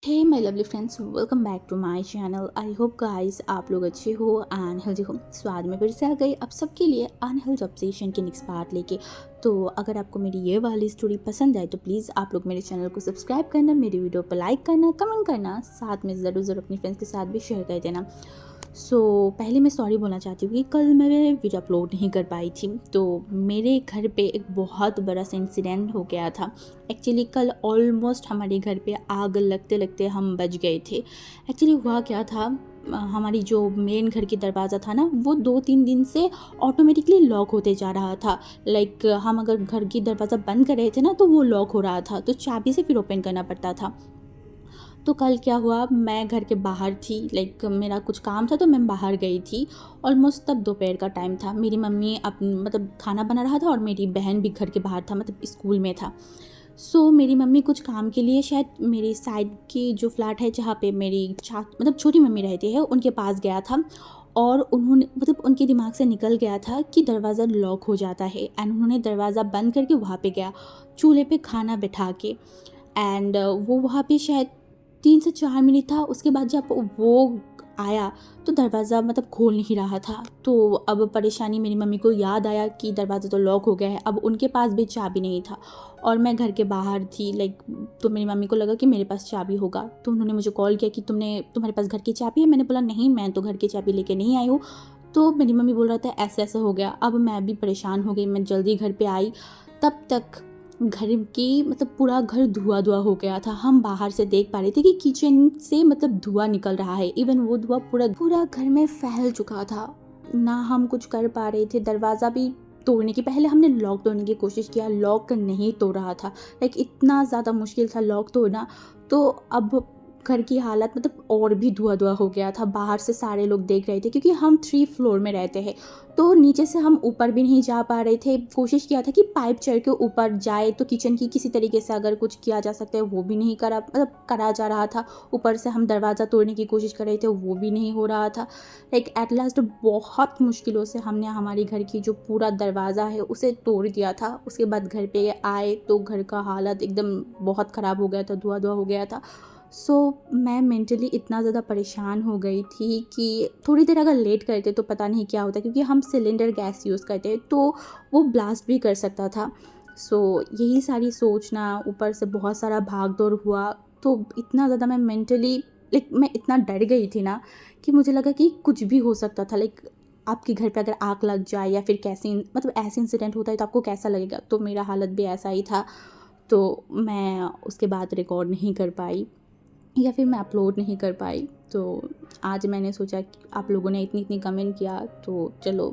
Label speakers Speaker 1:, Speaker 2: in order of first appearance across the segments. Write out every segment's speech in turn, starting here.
Speaker 1: Hey my lovely friends, welcome back to my channel. I hope guys आप लोग अच्छे हो एंड हेल्दी हो। स्वाद में फिर से आ गई आप सबके लिए अनहेल्थ ऑब्सेशन की नेक्स्ट पार्ट लेके। तो अगर आपको मेरी ये वाली स्टोरी पसंद आए तो प्लीज़ आप लोग मेरे चैनल को सब्सक्राइब करना, मेरी वीडियो पर लाइक करना, कमेंट करना, साथ में ज़रूर ज़रूर अपनी फ्रेंड्स के साथ भी शेयर कर देना। पहले मैं सॉरी बोलना चाहती हूँ कि कल मैं वीडियो अपलोड नहीं कर पाई थी। तो मेरे घर पे एक बहुत बड़ा सा इंसिडेंट हो गया था। एक्चुअली कल ऑलमोस्ट हमारे घर पे आग लगते लगते हम बच गए थे। एक्चुअली हुआ क्या था, हमारी जो मेन घर की दरवाज़ा था ना, वो 2-3 दिन से ऑटोमेटिकली लॉक होते जा रहा था। लाइक हम अगर घर की दरवाज़ा बंद कर रहे थे ना तो वो लॉक हो रहा था, तो चाबी से फिर ओपन करना पड़ता था। तो कल क्या हुआ, मैं घर के बाहर थी, लाइक मेरा कुछ काम था तो मैं बाहर गई थी। ऑलमोस्ट तब दोपहर का टाइम था। मेरी मम्मी मतलब खाना बना रहा था और मेरी बहन भी घर के बाहर था, मतलब स्कूल में था। मेरी मम्मी कुछ काम के लिए शायद मेरी साइड की जो फ्लैट है जहाँ पे मेरी मतलब छोटी मम्मी रहती है उनके पास गया था। और उन्होंने मतलब उनके दिमाग से निकल गया था कि दरवाज़ा लॉक हो जाता है, एंड उन्होंने दरवाज़ा बंद करके वहाँ पे गया, चूल्हे पे खाना बिठा के। एंड वो वहाँ पे शायद 3 से 4 मिनट था। उसके बाद जब वो आया तो दरवाज़ा मतलब खोल नहीं रहा था। तो अब परेशानी, मेरी मम्मी को याद आया कि दरवाज़ा तो लॉक हो गया है। अब उनके पास भी चाबी नहीं था और मैं घर के बाहर थी, लाइक। तो मेरी मम्मी को लगा कि मेरे पास चाबी होगा, तो उन्होंने मुझे कॉल किया कि तुम्हारे पास घर की चाबी है? मैंने बोला नहीं, मैं तो घर की चाबी लेके नहीं आई हूँ। तो मेरी मम्मी बोल रहा था ऐसे ऐसे हो गया। अब मैं भी परेशान हो गई, मैं जल्दी घर पे आई। तब तक घर की मतलब पूरा घर धुआं-धुआं हो गया था। हम बाहर से देख पा रहे थे कि किचन से मतलब धुआं निकल रहा है। इवन वो धुआं पूरा पूरा घर में फैल चुका था। ना हम कुछ कर पा रहे थे। दरवाज़ा भी तोड़ने की, पहले हमने लॉक तोड़ने की कोशिश किया, लॉक नहीं तोड़ रहा था। लाइक इतना ज़्यादा मुश्किल था लॉक तोड़ना। तो अब घर की हालत मतलब और भी धुआं-धुआं हो गया था। बाहर से सारे लोग देख रहे थे क्योंकि हम 3 फ्लोर में रहते हैं। तो नीचे से हम ऊपर भी नहीं जा पा रहे थे। कोशिश किया था कि पाइप चढ़ के ऊपर जाए तो किचन की किसी तरीके से अगर कुछ किया जा सकता है, वो भी नहीं करा जा रहा था। ऊपर से हम दरवाज़ा तोड़ने की कोशिश कर रहे थे, वो भी नहीं हो रहा था। लाइक एट लास्ट बहुत मुश्किलों से हमने हमारी घर की जो पूरा दरवाज़ा है उसे तोड़ दिया था। उसके बाद घर पे आए तो घर का हालत एकदम बहुत ख़राब हो गया था, धुआँ-धुआँ हो गया था। मैं मेंटली इतना ज़्यादा परेशान हो गई थी कि थोड़ी देर अगर लेट करते तो पता नहीं क्या होता, क्योंकि हम सिलेंडर गैस यूज़ करते हैं तो वो ब्लास्ट भी कर सकता था। यही सारी सोचना, ऊपर से बहुत सारा भाग-दौड़ हुआ, तो इतना ज़्यादा मैं मेंटली, लाइक मैं इतना डर गई थी ना कि मुझे लगा कि कुछ भी हो सकता था। लाइक आपके घर पे अगर आग लग जाए या फिर कैसे मतलब ऐसे इंसिडेंट होता है तो आपको कैसा लगेगा? तो मेरा हालत भी ऐसा ही था। तो मैं उसके बाद रिकॉर्ड नहीं कर पाई या फिर मैं अपलोड नहीं कर पाई। तो आज मैंने सोचा कि आप लोगों ने इतनी कमेंट किया तो चलो,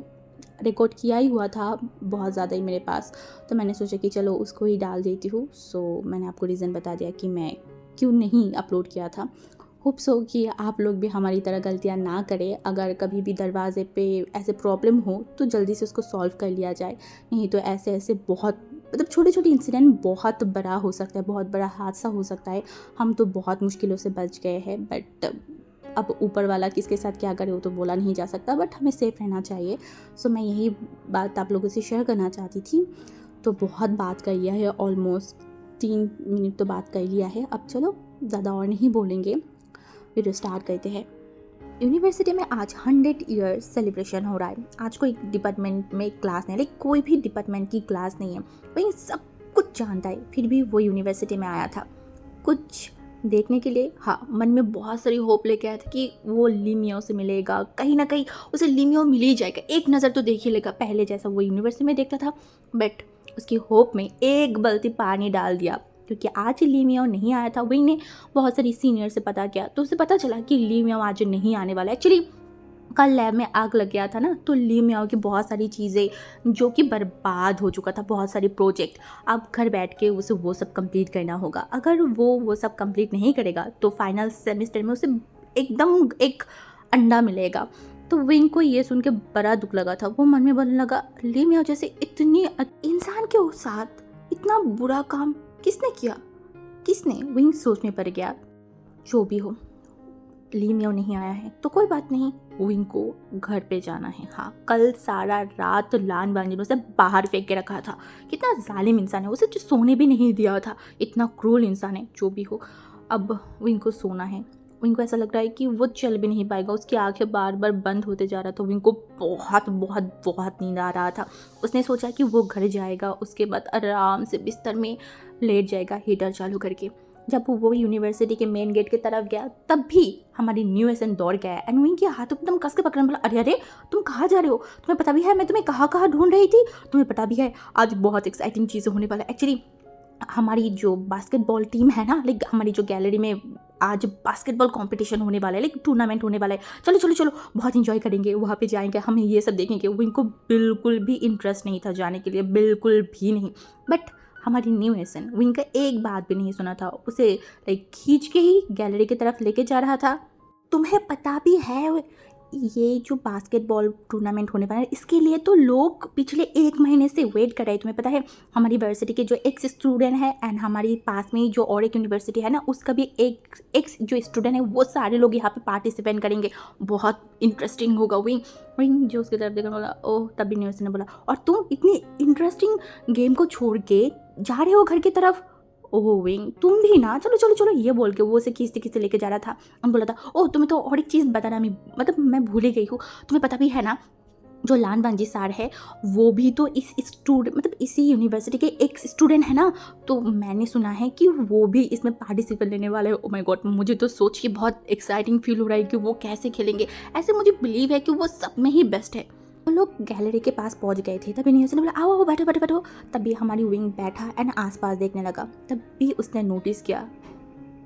Speaker 1: रिकॉर्ड किया ही हुआ था बहुत ज़्यादा ही मेरे पास, तो मैंने सोचा कि चलो उसको ही डाल देती हूँ। मैंने आपको रीज़न बता दिया कि मैं क्यों नहीं अपलोड किया था। होप सो कि आप लोग भी हमारी तरह गलतियाँ ना करें। अगर कभी भी दरवाज़े पे ऐसे प्रॉब्लम हो तो जल्दी से उसको सॉल्व कर लिया जाए। नहीं तो ऐसे ऐसे बहुत मतलब छोटे-छोटे इंसिडेंट बहुत बड़ा हो सकता है, बहुत बड़ा हादसा हो सकता है। हम तो बहुत मुश्किलों से बच गए हैं, बट अब ऊपर वाला किसके साथ क्या करे वो तो बोला नहीं जा सकता, बट हमें सेफ़ रहना चाहिए। मैं यही बात आप लोगों से शेयर करना चाहती थी। तो बहुत बात कर लिया है, ऑलमोस्ट 3 मिनट तो बात कर लिया है। अब चलो ज़्यादा और नहीं बोलेंगे, वीडियो स्टार्ट करते हैं। यूनिवर्सिटी में आज 100 ईयर्स सेलिब्रेशन हो रहा है। आज कोई डिपार्टमेंट में क्लास नहीं है, लाइक कोई भी डिपार्टमेंट की क्लास नहीं है, वही सब कुछ जानता है, फिर भी वो यूनिवर्सिटी में आया था कुछ देखने के लिए। हाँ, मन में बहुत सारी होप लेके आया था कि वो लीमियो से मिलेगा, कहीं ना कहीं उसे लीमियो मिल ही जाएगा, एक नज़र तो देख ही लेगा, पहले जैसा वो यूनिवर्सिटी में देखता था। बट उसकी होप में एक बल्टी पानी डाल दिया, क्योंकि आज ली मियाओ नहीं आया था। विंग ने बहुत सारी सीनियर से पता किया तो उसे पता चला कि ली मियाओ आज नहीं आने वाला। एक्चुअली कल लैब में आग लग गया था ना, तो ली मियाओ की बहुत सारी चीज़ें जो कि बर्बाद हो चुका था, बहुत सारे प्रोजेक्ट, अब घर बैठ के उसे वो सब कंप्लीट करना होगा। अगर वो सब कंप्लीट नहीं करेगा तो फाइनल सेमेस्टर में उसे एकदम एक अंडा मिलेगा। तो विंग को ये सुन के बड़ा दुख लगा था। वो मन में बोलने लगा, ली मियाओ जैसे इतनी इंसान के साथ इतना बुरा काम किसने किया, किसने? विंग सोचने पर गया। जो भी हो, ली मियाओ नहीं आया है तो कोई बात नहीं, विंग को घर पे जाना है। हाँ, कल सारा रात लान बांग ने उसे बाहर फेंक के रखा था। कितना जालिम इंसान है, उसे जो सोने भी नहीं दिया था, इतना क्रूर इंसान है। जो भी हो, अब विंग को सोना है। विंग को ऐसा लग रहा है कि वो चल भी नहीं पाएगा, उसकी आंखें बार बार बंद होते जा रहा था। विंग को बहुत बहुत बहुत नींद आ रहा था। उसने सोचा कि वो घर जाएगा, उसके बाद आराम से बिस्तर में लेट जाएगा हीटर चालू करके। जब वो यूनिवर्सिटी के मेन गेट की तरफ गया तब भी हमारी न्यू एसन दौड़ गया एंड विंग के हाथ एकदम कस के पकड़ने बोला, अरे अरे तुम कहाँ जा रहे हो, तुम्हें पता भी है मैं तुम्हें कहाँ कहाँ ढूंढ रही थी, तुम्हें पता भी है आज बहुत एक्साइटिंग चीज़ें होने वाला है। एक्चुअली हमारी जो बास्केटबॉल टीम है ना, लाइक हमारी जो गैलरी में आज बास्केटबॉल कंपटीशन होने वाला है, लाइक टूर्नामेंट होने वाला है, चलो चलो चलो बहुत इंजॉय करेंगे, वहाँ पे जाएंगे, हम ये सब देखेंगे। विंग को बिल्कुल भी इंटरेस्ट नहीं था जाने के लिए, बिल्कुल भी नहीं। बट हमारी न्यू एसन विंग का एक बात भी नहीं सुना था, उसे लाइक खींच के ही गैलरी की तरफ लेके जा रहा था। तुम्हें पता भी है ये जो बास्केटबॉल टूर्नामेंट होने वाला है इसके लिए तो लोग पिछले 1 महीने से वेट कर रहे हैं। तुम्हें पता है हमारी यूनिवर्सिटी के जो एक्स स्टूडेंट है एंड हमारी पास में ही जो और एक यूनिवर्सिटी है ना, उसका भी एक एक्स जो स्टूडेंट है, वो सारे लोग यहाँ पे पार्टिसिपेट करेंगे, बहुत इंटरेस्टिंग होगा। विंग विंग जो उसकी तरफ देखकर बोला, ओह। तभी न्यूज़ ने बोला, और तुम इतनी इंटरेस्टिंग गेम को छोड़ के जा रहे हो घर की तरफ। ओह विंग तुम भी ना, चलो चलो चलो, ये बोल के वो उसे खींचते खींचते लेके जा रहा था। हम बोला था, ओह तुम्हें तो और एक चीज़ बताना मतलब मैं भूल ही गई हूँ। तुम्हें पता भी है ना जो लान बांजी सार है वो भी तो इस स्टूडेंट मतलब इसी यूनिवर्सिटी के एक स्टूडेंट है ना, तो मैंने सुना है कि वो भी इसमें पार्टिसिपेट लेने वाले हैं। ओह माय गॉड, मुझे तो सोच के बहुत एक्साइटिंग फील हो रहा है कि वो कैसे खेलेंगे। ऐसे मुझे बिलीव है कि वो सब में ही बेस्ट है। तो लोग गैलरी के पास पहुंच गए थे, तभी न्यूज़ ने बोला, आओ आओ बैठो बैठो बैठो। तभी हमारी विंग बैठा एंड आसपास देखने लगा। तभी उसने नोटिस किया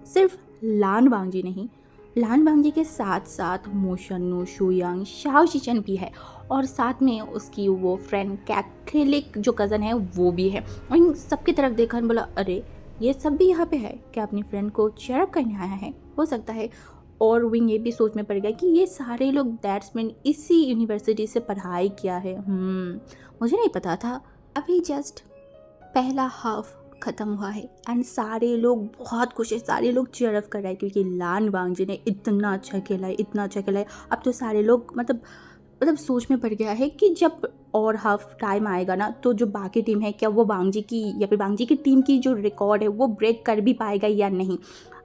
Speaker 1: सिर्फ लान वांगजी नहीं, लान वांगजी के साथ साथ मोशन्नू, शुयांग, शाओ शिचन भी है, और साथ में उसकी वो फ्रेंड कैथलिक जो कज़न है वो भी है। और इन सबकी तरफ देखा बोला, अरे ये सब भी यहाँ पे है क्या, अपनी फ्रेंड को चेयर अप करने आया है हो सकता है। और विंग ये भी सोच में पड़ गया कि ये सारे लोग बैट्समैन इसी यूनिवर्सिटी से पढ़ाई किया है। मुझे नहीं पता था। अभी जस्ट पहला हाफ ख़त्म हुआ है एंड सारे लोग बहुत खुश है, सारे लोग चीयर अप कर रहे हैं क्योंकि लान वांगजी ने इतना अच्छा खेला है, इतना अच्छा खेला है। अब तो सारे लोग मतलब सोच में पड़ गया है कि जब और हाफ टाइम आएगा ना, तो जो बाकी टीम है क्या वो वांगजी की या फिर वांगजी की टीम की जो रिकॉर्ड है वो ब्रेक कर भी पाएगा या नहीं।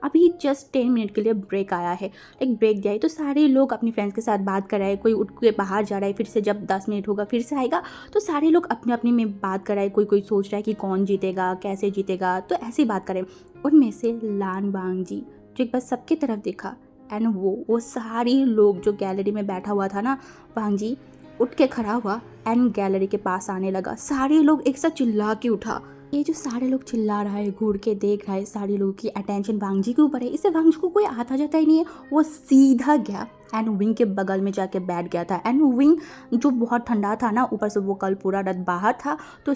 Speaker 1: अभी जस्ट 10 मिनट के लिए ब्रेक आया है, लाइक ब्रेक दिया है तो सारे लोग अपनी फ्रेंड्स के साथ बात कर रहे हैं, कोई उठ के बाहर जा रहा है, फिर से जब 10 मिनट होगा फिर से आएगा, तो सारे लोग अपने अपने में बात कर रहे हैं। कोई कोई सोच रहा है कि कौन जीतेगा, कैसे जीतेगा, तो ऐसे ही बात करें। उनमें से लान वांगजी जो एक बार सबकी तरफ देखा एंड वो सारे लोग जो गैलरी में बैठा हुआ था ना, वांगजी उठ के खड़ा हुआ एंड गैलरी के पास आने लगा। सारे लोग एक साथ चिल्ला के उठा। ये जो सारे लोग चिल्ला रहा है, घूर के देख रहा है, सारे लोगों की अटेंशन वांगजी के ऊपर है। इससे वांगजी को कोई आता जाता ही नहीं है, वो सीधा गया एंड विंग के बगल में जाके बैठ गया था। एंड विंग जो बहुत ठंडा था ना, ऊपर से वो कल पूरा रात बाहर था, तो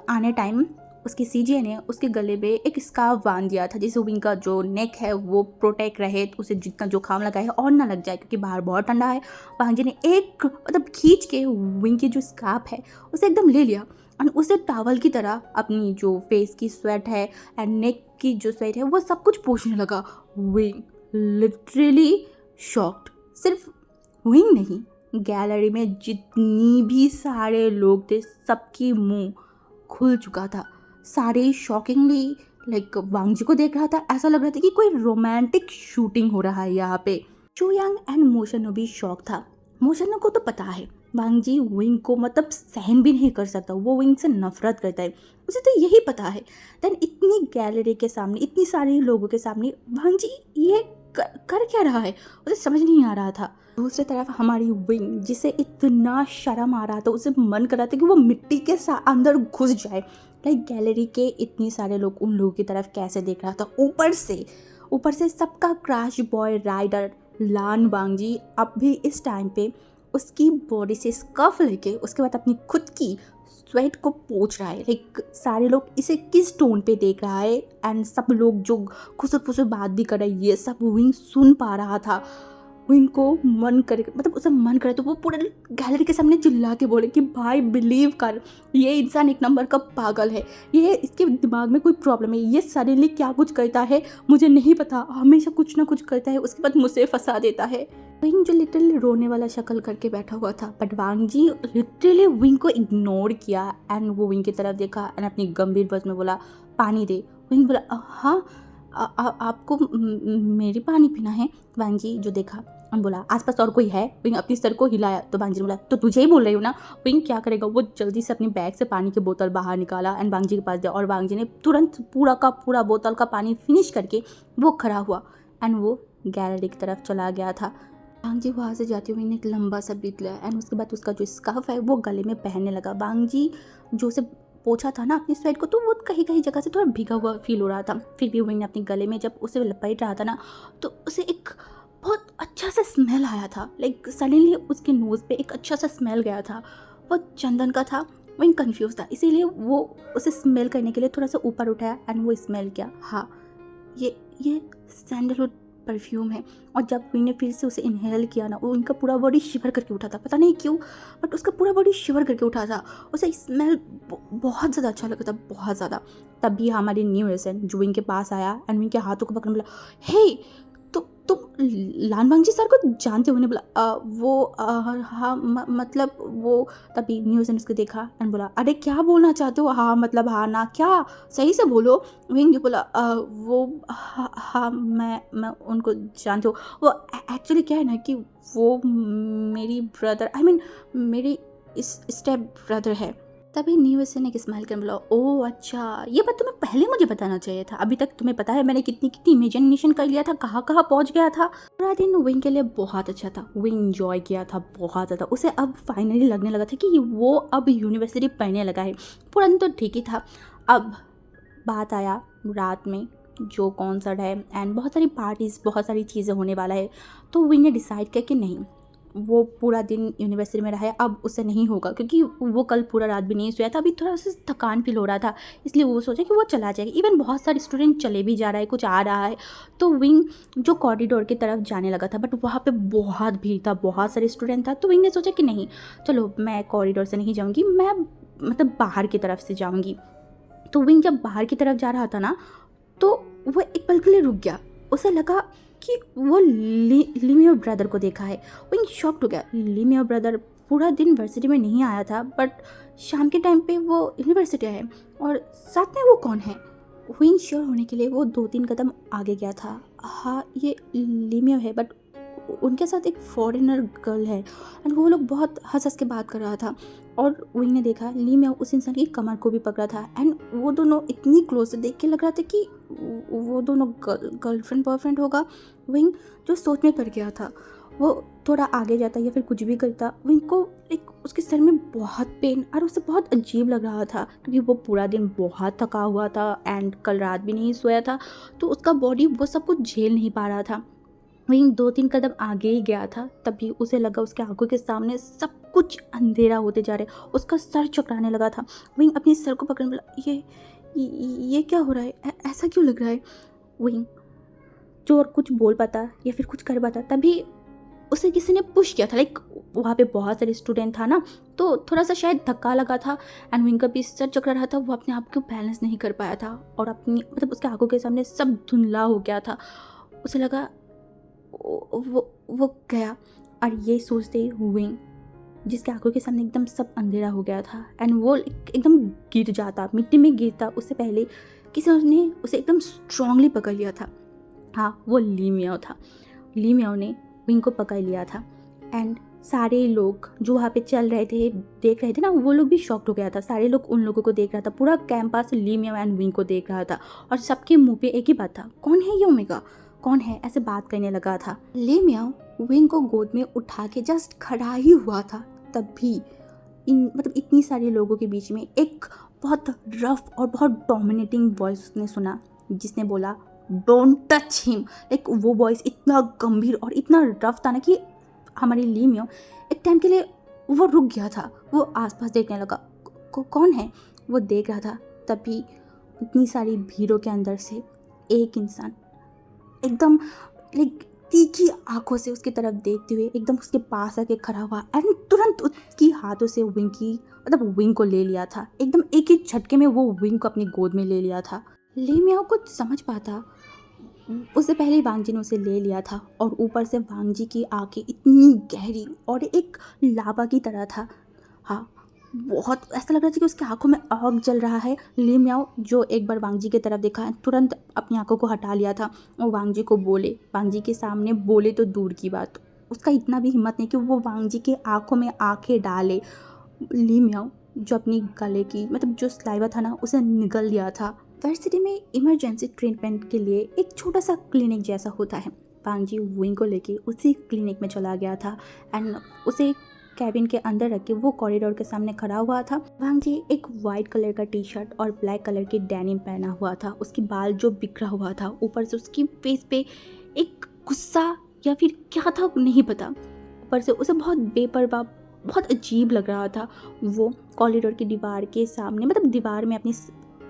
Speaker 1: आने टाइम उसकी सीजे ने उसके गले में एक स्कार्फ बांध दिया था जिससे विंग का जो नेक है वो प्रोटेक्ट रहे, तो उसे जितना जुकाम लगा है और ना लग जाए क्योंकि बाहर बहुत ठंडा है। वांगजी ने एक खींच के विंग की जो स्कार्फ है उसे एकदम ले लिया और उसे टॉवल की तरह अपनी जो फेस की स्वेट है एंड नेक की जो स्वेट है वो सब कुछ पोंछने लगा। Wing literally shocked. सिर्फ विंग नहीं, गैलरी में जितनी भी सारे लोग थे सबकी मुंह खुल चुका था। सारे शॉकिंगली लाइक वांगजी को देख रहा था। ऐसा लग रहा था कि कोई रोमांटिक शूटिंग हो रहा है यहाँ पे। चुयांग एंड मोशन्नू भी शॉक था। मोशन्नू को तो पता है वांगजी विंग को सहन भी नहीं कर सकता, वो विंग से नफरत करता है, उसे तो यही पता है। देन इतनी गैलरी के सामने, इतनी सारे लोगों के सामने वांगजी ये कर क्या रहा है, उसे समझ नहीं आ रहा था। दूसरी तरफ हमारी विंग जिसे इतना शर्म आ रहा था, उसे मन कर रहा था कि वो मिट्टी के अंदर घुस जाए। लाइक गैलरी के इतने सारे लोग उन लोगों की तरफ कैसे देख रहा था। ऊपर से सबका क्रैश बॉय राइडर लान वांगजी अब भी इस टाइम पे उसकी बॉडी से स्कर्फ लेके उसके बाद अपनी खुद की स्वेट को पोंछ रहा है। लाइक सारे लोग इसे किस टोन पे देख रहा है एंड सब लोग जो खुसर फुसर बात भी कर रहे हैं, ये सब विंग सुन पा रहा था। विंग को मन करे उसे मन करे तो वो पूरे गैलरी के सामने चिल्ला के बोले कि भाई बिलीव कर, ये इंसान एक नंबर का पागल है, ये इसके दिमाग में कोई प्रॉब्लम है, ये सडनली क्या कुछ करता है मुझे नहीं पता, हमेशा कुछ ना कुछ करता है, उसके बाद मुझे फंसा देता है। विंग जो लिटरली रोने वाला शक्ल करके बैठा हुआ था, बट वांगजी लिटरली विंग को इग्नोर किया एंड वो विंग की तरफ देखा एंड अपनी गंभीर आवाज में बोला, पानी दे। विंग बोला, हाँ आपको मेरी पानी पीना है? वांग जी जो देखा और बोला आसपास और कोई है? विंग अपनी सर को हिलाया तो वांग जी ने बोला तो तुझे ही बोल रही हूँ ना। विंग क्या करेगा, वो जल्दी से अपने बैग से पानी की बोतल बाहर निकाला एंड वांग जी के पास दिया और वांग जी ने तुरंत पूरा का पूरा बोतल का पानी फिनिश करके वो खड़ा हुआ एंड वो गैलरी की तरफ चला गया था। वांग जी वहाँ से जाते हुए एक लंबा सा ब्रीथ लिया एंड उसके बाद उसका जो स्कार्फ है वो गले में पहनने लगा। वांग जी जो उसे पोछा था ना अपनी स्वेट को, तो वो कहीं कहीं जगह से थोड़ा भीगा हुआ फील हो रहा था। फिर भी विंग ने अपने गले में जब उसे लपेट रहा था ना, तो उसे एक बहुत अच्छा सा स्मेल आया था। लाइक सडनली उसके नोज़ पे एक अच्छा सा स्मेल गया था, वो चंदन का था। विंग कंफ्यूज था, इसीलिए वो उसे स्मेल करने के लिए थोड़ा सा ऊपर उठाया एंड वो स्मेल किया। हाँ, ये सैंडलवुड परफ्यूम है। और जब विंग ने फिर से उसे इनहेल किया ना, वो उनका पूरा बॉडी शिवर करके उठा था, पता नहीं क्यों, बट उसका पूरा बॉडी शिवर करके उठा था। उसे स्मेल बहुत ज़्यादा अच्छा लगा था, बहुत ज़्यादा। तभी हमारी न्यू एसेंट जो विंग के पास आया एंड विंग के हाथों को पकड़ने बोला, हे तुम लानवांग जी सर को जानते हो? ने बोला वो हाँ मतलब वो। तभी न्यूज़ ने उसको देखा एंड बोला अरे क्या बोलना चाहते हो? हाँ मतलब हाँ ना क्या, सही से बोलो। विंग ने बोला वो हाँ मैं उनको जानती हूँ। वो एक्चुअली क्या है ना कि वो मेरी ब्रदर आई मीन मेरी इस स्टेप ब्रदर है। तभी न्यूज़ ने एक स्माइल कर बोला ओह अच्छा, ये बात तुम्हें पहले मुझे बताना चाहिए था। अभी तक तुम्हें पता है मैंने कितनी कितनी इमेजिनेशन कर लिया था, कहाँ कहाँ पहुँच गया था। पूरा दिन विंग के लिए बहुत अच्छा था, विंग इंजॉय किया था बहुत ज़्यादा। उसे अब फाइनली लगने लगा था कि वो अब यूनिवर्सिटी पढ़ने लगा है। पूरा दिन तो ठीक ही था। अब बात आया रात में जो कॉन्सर्ट है एंड बहुत सारी पार्टीज़, बहुत सारी चीज़ें होने वाला है। तो विंग ने डिसाइड किया कि नहीं, वो पूरा दिन यूनिवर्सिटी में रहा है, अब उससे नहीं होगा क्योंकि वो कल पूरा रात भी नहीं सोया था। अभी थोड़ा सा थकान फील हो रहा था, इसलिए वो सोचा कि वो चला जाएगा। इवन बहुत सारे स्टूडेंट चले भी जा रहा है, कुछ आ रहा है। तो विंग जो कॉरिडोर की तरफ जाने लगा था, बट वहाँ पे बहुत भीड़ था, बहुत सारे स्टूडेंट था। तो विंग ने सोचा कि नहीं, चलो मैं कॉरिडोर से नहीं जाऊँगी, मैं मतलब बाहर की तरफ से जाऊँगी। तो विंग जब बाहर की तरफ जा रहा था ना, तो वो एक पल के लिए रुक गया। उसे लगा कि वो लीमियो ब्रदर को देखा है। विंग शॉक्ड हो गया। लीमियो ब्रदर पूरा दिन यूनिवर्सिटी में नहीं आया था, बट शाम के टाइम पे वो यूनिवर्सिटी है और साथ में वो कौन है? विंग श्योर होने के लिए वो 2-3 कदम आगे गया था। हाँ ये लीमियो है, बट उनके साथ एक फॉरेनर गर्ल है एंड वो लोग बहुत हंस हंस के बात कर रहा था। और विंग ने देखा लीमियो उस इंसान की कमर को भी पकड़ा था एंड वो दोनों इतनी क्लोज से देख के लग रहा था कि वो दोनों गर्लफ्रेंड बॉयफ्रेंड होगा। विंग जो सोच में पड़ गया था, वो थोड़ा आगे जाता या फिर कुछ भी करता, विंग को एक उसके सर में बहुत पेन और उसे बहुत अजीब लग रहा था क्योंकि वो पूरा दिन बहुत थका हुआ था एंड कल रात भी नहीं सोया था। तो उसका बॉडी वो सब कुछ झेल नहीं पा रहा था। विंग 2-3 कदम आगे ही गया था, तभी उसे लगा उसके आंखों के सामने सब कुछ अंधेरा होते जा रहा है। उसका सर चकराने लगा था। विंग अपने सर को पकड़ने बोला ये क्या हो रहा है? ऐसा क्यों लग रहा है? विंग जो और कुछ बोल पाता या फिर कुछ कर पाता, तभी उसे किसी ने पुश किया था। लाइक वहाँ पे बहुत सारे स्टूडेंट था ना, तो थोड़ा सा शायद धक्का लगा था एंड विंग का भी सर चकरा रहा था। वो अपने आप को बैलेंस नहीं कर पाया था और अपनी मतलब उसके आंखों के सामने सब धुंधला हो गया था। उसे लगा वो गया। और ये सोचते ही विंग जिसके आंखों के सामने एकदम सब अंधेरा हो गया था एंड वो एकदम गिर जाता, मिट्टी में गिरता, उससे पहले किसी ने उसे एकदम स्ट्रांगली पकड़ लिया था। हाँ वो ली मियाओ था। ली मियाओ ने विंग को पकड़ लिया था एंड सारे लोग जो वहाँ पे चल रहे थे, देख रहे थे ना, वो लोग भी शॉक्ड हो गया था। सारे लोग उन लोगों को देख रहा था, पूरा campus Li Miao and wing को देख रहा था और सबके मुंह पे एक ही बात था, कौन है ये ओमेगा, कौन है? ऐसे बात करने लगा था। ली मियाओ विंग को गोद में उठा के जस्ट खड़ा ही हुआ था, तब भी मतलब इतनी सारे लोगों के बीच में एक बहुत रफ और बहुत डोमिनेटिंग वॉइस उसने सुना जिसने बोला डोंट टच हिम। लाइक वो वॉइस इतना गंभीर और इतना रफ था ना कि हमारी ली मियाओ एक टाइम के लिए वो रुक गया था। वो आसपास देखने लगा, कौन है? वो देख रहा था। तभी इतनी सारी भीड़ों के अंदर से एक इंसान एकदम लाइक तीखी आंखों से उसकी तरफ देखते हुए एकदम उसके पास आके खड़ा हुआ एंड तुरंत उसकी हाथों से विंग की मतलब विंग को ले लिया था। एकदम एक ही झटके में वो विंग को अपनी गोद में ले लिया था। ली मियाओ कुछ समझ पाता उससे पहले वांग जी ने उसे ले लिया था और ऊपर से वांग जी की आंखें इतनी गहरी और एक लावा की तरह था। हाँ बहुत ऐसा लग रहा था कि उसकी आंखों में आग जल रहा है। ली मियाओ जो एक बार वांग जी की तरफ देखा, तुरंत अपनी आंखों को हटा लिया था और वांग जी को बोले, वांग जी के सामने बोले तो दूर की बात, उसका इतना भी हिम्मत नहीं कि वो वांग जी की आंखों में आंखें डाले। ली मियाओ जो अपनी गले की मतलब जो सलाइवा था ना उसे निगल दिया था। वर्सिटी में इमरजेंसी ट्रीटमेंट के लिए एक छोटा सा क्लिनिक जैसा होता है। वांग जी वुइंग को लेके उसी क्लिनिक में चला गया था एंड उसे कैबिन के अंदर रख के वो कॉरिडोर के सामने खड़ा हुआ था। वांग जी एक वाइट कलर का टी शर्ट और ब्लैक कलर की डेनिम पहना हुआ था। उसकी बाल जो बिखरा हुआ था, ऊपर से उसकी फेस पे एक गुस्सा या फिर क्या था नहीं पता, ऊपर से उसे बहुत बेपरवाह, बहुत अजीब लग रहा था। वो कॉरिडोर की दीवार के सामने मतलब दीवार में अपनी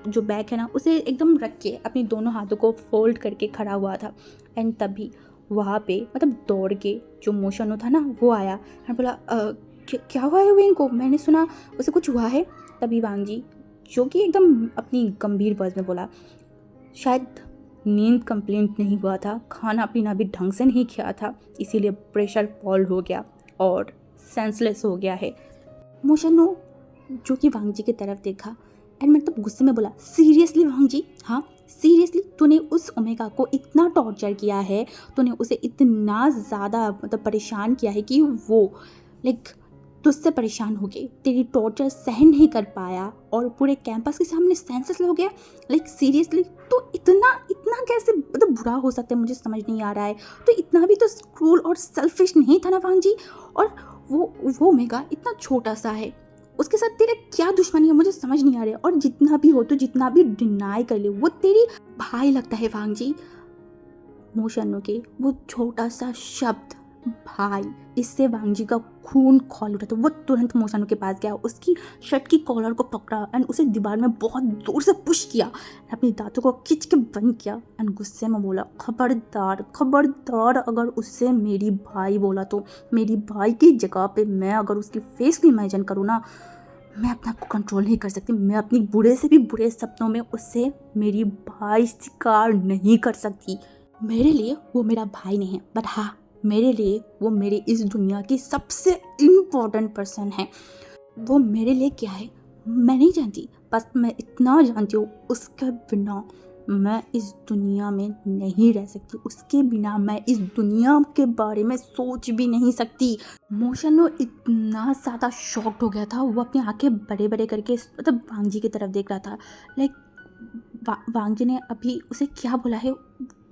Speaker 1: जो बैग है ना उसे एकदम रख के अपनी दोनों हाथों को फोल्ड करके खड़ा हुआ था। एंड तभी वहाँ पे मतलब दौड़ के जो मोशनो था ना वो आया और बोला क्या हुआ है विंग को, मैंने सुना उसे कुछ हुआ है। तभी वांग जी जो कि एकदम अपनी गंभीर आवाज में बोला, शायद नींद कंप्लीट नहीं हुआ था, खाना पीना भी ढंग से नहीं किया था, इसीलिए प्रेशर फॉल हो गया और सेंसलेस हो गया है। मोशनो जो कि वांग जी की तरफ देखा एंड मतलब गुस्से में बोला, सीरियसली वांग जी, हाँ सीरियसली तूने उस ओमेगा को इतना टॉर्चर किया है, तूने उसे इतना ज़्यादा मतलब परेशान किया है कि वो लाइक तुझसे परेशान हो गए, तेरी टॉर्चर सहन नहीं कर पाया और पूरे कैंपस के सामने सेंसस हो गया। लाइक सीरियसली तो इतना इतना कैसे मतलब बुरा हो सकता है, मुझे समझ नहीं आ रहा है। तो इतना भी तो क्रूल और सेल्फिश नहीं था ना वांग जी। और वो ओमेगा इतना छोटा सा है, उसके साथ तेरा क्या दुश्मनी है मुझे समझ नहीं आ रहा है। और जितना भी हो तो जितना भी डिनाई कर ले, वो तेरी भाई लगता है वांग जी। मोशनो के वो छोटा सा शब्द भाई, इससे वांग जी का खून खौल उठा। तो वो तुरंत मोशनो के पास गया, उसकी शर्ट की कॉलर को पकड़ा एंड उसे दीवार में बहुत जोर से पुश किया, अपनी दांतों को खींच के बंद किया एंड गुस्से में बोला, खबरदार खबरदार अगर उससे मेरी भाई बोला तो मेरी भाई की जगह पे मैं अगर उसकी फेस को इमेजिन करूँ ना, मैं अपने आप को कंट्रोल नहीं कर सकती। मैं अपनी बुरे से भी बुरे सपनों में उससे मेरी भाई स्वीकार नहीं कर सकती। मेरे लिए वो मेरा भाई नहीं है, बट हाँ मेरे लिए वो मेरे इस दुनिया की सबसे इम्पोर्टेंट पर्सन है। वो मेरे लिए क्या है मैं नहीं जानती, बस मैं इतना जानती हूँ उसके बिना मैं इस दुनिया में नहीं रह सकती, उसके बिना मैं इस दुनिया के बारे में सोच भी नहीं सकती। मोशनो इतना ज़्यादा शॉक्ड हो गया था, वो अपनी आंखें बड़े बड़े करके मतलब वांग जी की तरफ देख रहा था। लाइक वांग जी ने अभी उसे क्या बोला है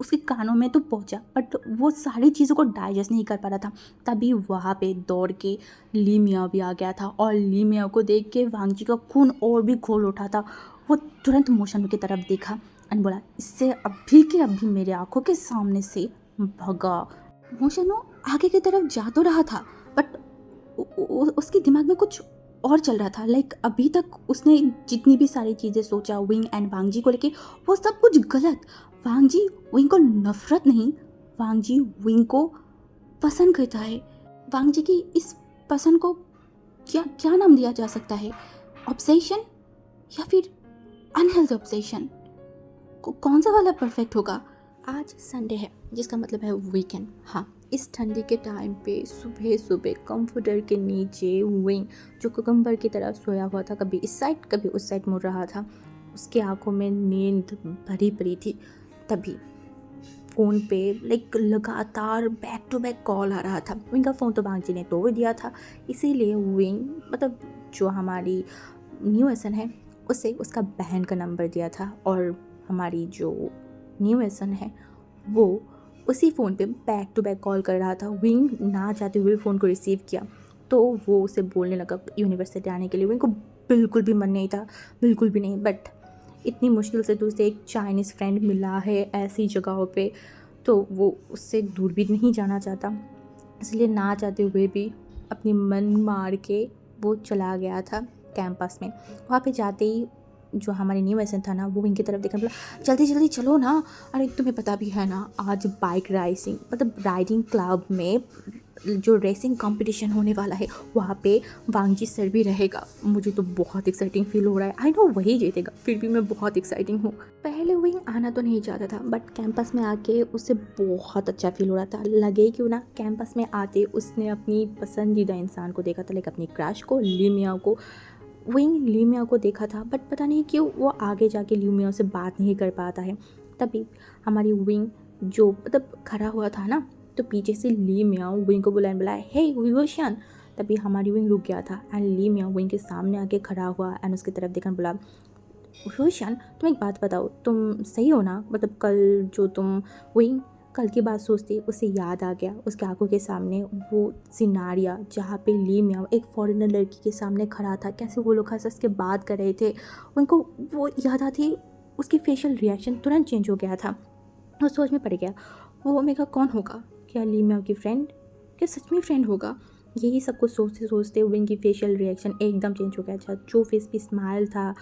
Speaker 1: उसके कानों में तो पहुंचा, बट वो सारी चीज़ों को डाइजेस्ट नहीं कर पा रहा था। तभी वहाँ पे दौड़ के ली मियाँ भी आ गया था और ली मियाँ को देख के वांग जी का खून और भी खोल उठा था। वो तुरंत मोशनो की तरफ देखा एंड बोला, इससे अभी के अभी मेरे आंखों के सामने से भगा। मोशनो आगे की तरफ जा तो रहा था, बट उसके दिमाग में कुछ और चल रहा था। लाइक अभी तक उसने जितनी भी सारी चीज़ें सोचा विंग एंड वांग जी को लेके, वो सब कुछ गलत। वांग जी विंग को नफरत नहीं, वांग जी विंग को पसंद करता है। वांग जी की इस पसंद को क्या क्या नाम दिया जा सकता है, ऑब्सेशन या फिर अनहेल्दी ऑब्सेशन, कौन सा वाला परफेक्ट होगा। आज संडे है जिसका मतलब है वीकेंड। हाँ इस ठंडी के टाइम पे सुबह सुबह कंप्यूटर के नीचे विंग जो कुकम्बर की तरह सोया हुआ था, कभी इस साइड कभी उस साइड मुड़ रहा था, उसके आंखों में नींद भरी पड़ी थी। तभी फ़ोन पे लाइक लगातार बैक टू बैक कॉल आ रहा था। विंग का फ़ोन तो वांग जी ने तोड़ दिया था, इसीलिए विंग मतलब जो हमारी न्यू एसन है उसे उसका बहन का नंबर दिया था और हमारी जो न्यू एसन है वो उसी फ़ोन पे बैक टू बैक कॉल कर रहा था। विंग ना चाहते हुए फ़ोन को रिसीव किया तो वो उसे बोलने लगा यूनिवर्सिटी आने के लिए। विंग को बिल्कुल भी मन नहीं था, बिल्कुल भी नहीं, बट इतनी मुश्किल से तो उसे एक चाइनीज़ फ्रेंड मिला है ऐसी जगहों पे, तो वो उससे दूर भी नहीं जाना चाहता, इसलिए ना चाहते हुए भी अपनी मन मार के वो चला गया था कैंपस में। वहाँ पे जाते ही जो हमारे न्यू एसन था ना वो इनकी तरफ देखा, बोला जल्दी जल्दी चलो ना, अरे तुम्हें पता भी है ना आज बाइक राइडिंग मतलब राइडिंग क्लब में जो रेसिंग कंपटीशन होने वाला है वहाँ पे वांग जी सर भी रहेगा। मुझे तो बहुत एक्साइटिंग फील हो रहा है। आई नो वही जीतेगा, फिर भी मैं बहुत एक्साइटिंग हूँ। पहले विंग आना तो नहीं चाहता था, बट कैंपस में आके उसे बहुत अच्छा फील हो रहा था। लगे क्यों ना, कैंपस में आते उसने अपनी पसंदीदा इंसान को देखा था, लाइक अपनी क्रश को, ली मियाँ को। विंग ली मियाओ को देखा था, बट पता नहीं क्यों वो आगे जाके ली मियाओ से बात नहीं कर पाता है। तभी हमारी विंग जो मतलब खड़ा हुआ था ना, तो पीछे से ली मियाओ विंग को बुलाने बुलाया, हे विवोशन। तभी हमारी विंग रुक गया था एंड ली मियाओ विंग के सामने आके खड़ा हुआ एंड उसकी तरफ देखकर बोला, विवोशन तुम एक बात बताओ, तुम सही हो ना? मतलब कल जो तुम विंग कल की बात सोचती उसे याद आ गया उसके आंखों के सामने वो सिनारिया जहाँ पे ली मियाओ एक फॉरेनर लड़की के सामने खड़ा था, कैसे वो लोग हंस हंस के बात कर रहे थे, उनको वो याद आती, उसकी फेशियल रिएक्शन तुरंत चेंज हो गया था। और सोच में पड़ गया वो ओमेगा कौन होगा, क्या ली मियाओ की फ्रेंड, क्या सच में फ्रेंड होगा? यही सब कुछ सोचते सोचते विंग की फेशियल रिएक्शन एकदम चेंज हो गया था। जो फेस पे स्माइल था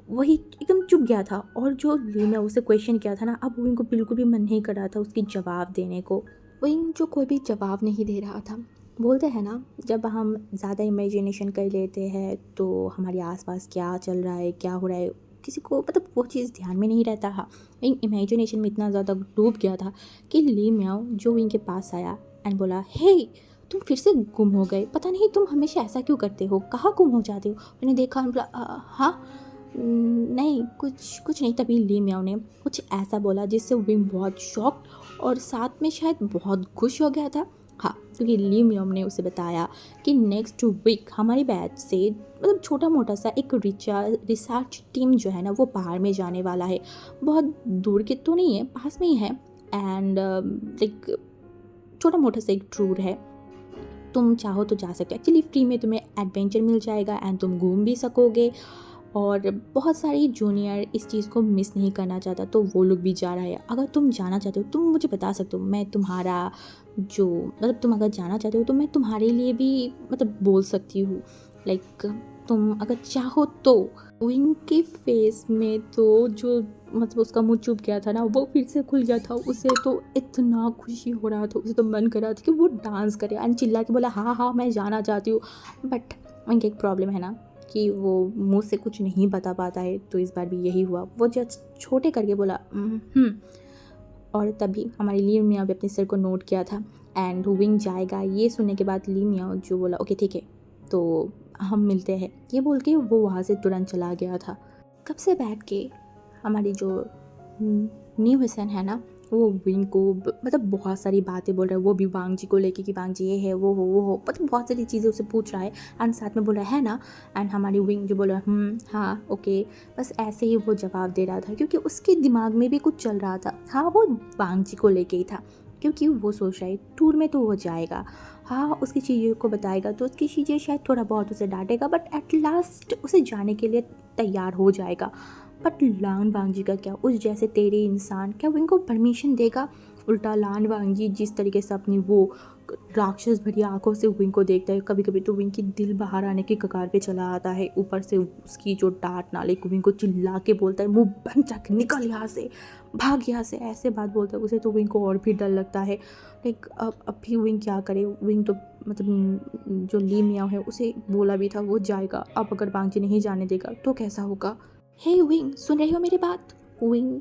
Speaker 1: वही एकदम चुप गया था, और जो ली ने उसे क्वेश्चन किया था ना, अब विंग को बिल्कुल भी मन नहीं कर रहा था उसकी जवाब देने को। विंग जो कोई भी जवाब नहीं दे रहा था। बोलते हैं ना, जब हम ज़्यादा इमेजिनेशन कर लेते हैं तो हमारे आसपास क्या चल रहा है क्या हो रहा है किसी को मतलब वो चीज़ ध्यान में नहीं रहता है। इमेजिनेशन में इतना ज़्यादा डूब गया था कि ली मियाओ जो विंग के पास आया एंड बोला, हे तुम फिर से गुम हो गए, पता नहीं तुम हमेशा ऐसा क्यों करते हो, कहाँ गुम हो जाते हो? मैंने देखा बोला, हाँ नहीं कुछ कुछ नहीं। तभी ली मियाओ ने कुछ ऐसा बोला जिससे विंग बहुत शॉक्ड और साथ में शायद बहुत खुश हो गया था। हाँ, क्योंकि ली मियाओ ने उसे बताया कि नेक्स्ट वीक हमारी बैच से मतलब छोटा मोटा सा एक रिसर्च टीम जो है ना वो बाहर में जाने वाला है। बहुत दूर के तो नहीं है, पास में ही है एंड लाइक छोटा मोटा सा एक टूर है। तुम चाहो तो जा सकते हो, एक्चुअली फ्री में तुम्हें एडवेंचर मिल जाएगा एंड तुम घूम भी सकोगे। और बहुत सारी जूनियर इस चीज़ को मिस नहीं करना चाहता तो वो लोग भी जा रहा है। अगर तुम जाना चाहते हो तुम मुझे बता सकते हो, मैं तुम्हारा जो मतलब तुम अगर जाना चाहते हो तो मैं तुम्हारे लिए भी मतलब बोल सकती हूँ, लाइक तुम अगर चाहो तो। विंग के फेस में तो जो मतलब उसका मुंह चुप गया था ना वो फिर से खुल गया था। उसे तो इतना खुशी हो रहा था, उसे तो मन कर रहा था कि वो डांस करे एंड चिल्ला के बोला, हाँ हाँ मैं जाना चाहती हूँ। बट विंग एक प्रॉब्लम है ना कि वो मुंह से कुछ नहीं बता पाता है, तो इस बार भी यही हुआ, वो जस्ट छोटे करके बोला और तभी हमारी ली मियाँ भी अपने सिर को नोट किया था एंड विंग जाएगा। ये सुनने के बाद ली मियाँ जो बोला, ओके ठीक है तो हम मिलते हैं, ये बोल के वो वहाँ से तुरंत चला गया था। कब से बैठ के हमारी जो न्यू हसन है ना वो विंग को मतलब बहुत सारी बातें बोल रहा है, वो भी वांग जी को लेके कि वांग जी ये है वो हो मतलब बहुत सारी चीज़ें उसे पूछ रहा है एंड साथ में बोल रहा है ना। एंड हमारी विंग जो बोला हाँ ओके, बस ऐसे ही वो जवाब दे रहा था क्योंकि उसके दिमाग में भी कुछ चल रहा था। हाँ वो वांग जी को लेके ही था क्योंकि वो सोच रहा है टूर में तो वो जाएगा, हाँ उसकी चीज़ों को बताएगा तो उसकी चीज़ें शायद थोड़ा बहुत उसे डांटेगा बट एट लास्ट उसे जाने के लिए तैयार हो जाएगा। बट लान वांग जी का क्या, उस जैसे तेरे इंसान क्या विंग को परमिशन देगा? उल्टा लान वांग जी जिस तरीके से अपनी वो राक्षस भरी आंखों से विंग को देखता है, कभी कभी तो विंग की दिल बाहर आने की कगार पे चला आता है। ऊपर से उसकी जो डांट नाले विंग को चिल्ला के बोलता है, मुंह बंद रख, निकल यहाँ से, भाग यहाँ से, ऐसे बात बोलता है उसे। तो विंग को और भी डर लगता है लाइक अब भी विंग क्या करे। विंग तो मतलब जो ली मियाँ है उसे बोला भी था वो जाएगा, अब अगर वांग जी नहीं जाने देगा तो कैसा होगा। हे विंग सुन रही हो मेरी बात? विंग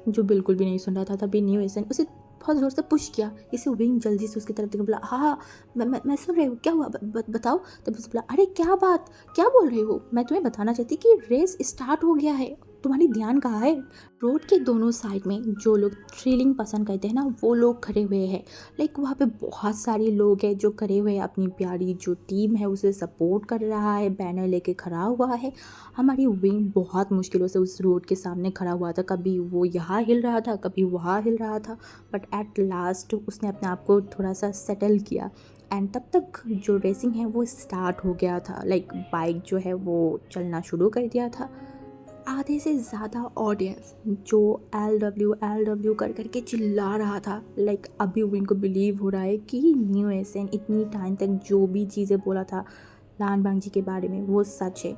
Speaker 1: जो बिल्कुल भी नहीं सुन रहा था, तभी न्यू एसन उसे बहुत ज़ोर से पुश किया। इसे विंग जल्दी से उसकी तरफ देखा, बोला हाँ हाँ मैं सुन रही हूँ, क्या हुआ बताओ। तभी उसे बोला, अरे क्या बात, क्या बोल रही हो? मैं तुम्हें बताना चाहती कि रेस स्टार्ट हो गया है, तुम्हारी ध्यान कहाँ है? रोड के दोनों साइड में जो लोग थ्रिलिंग पसंद करते हैं ना वो लोग खड़े हुए हैं। लाइक वहाँ पे बहुत सारे लोग हैं जो खड़े हुए हैं, अपनी प्यारी जो टीम है उसे सपोर्ट कर रहा है, बैनर लेके खड़ा हुआ है। हमारी विंग बहुत मुश्किलों से उस रोड के सामने खड़ा हुआ था, कभी वो यहाँ हिल रहा था कभी वहाँ हिल रहा था, बट एट लास्ट उसने अपने आप को थोड़ा सा सेटल किया एंड तब तक जो रेसिंग है वो स्टार्ट हो गया था। लाइक बाइक जो है वो चलना शुरू कर दिया था। आधे से ज़्यादा ऑडियंस जो एल डब्ल्यू कर करके चिल्ला रहा था। लाइक अभी विंग को बिलीव हो रहा है कि न्यू एसन इतनी टाइम तक जो भी चीज़ें बोला था लान बांग जी के बारे में वो सच है।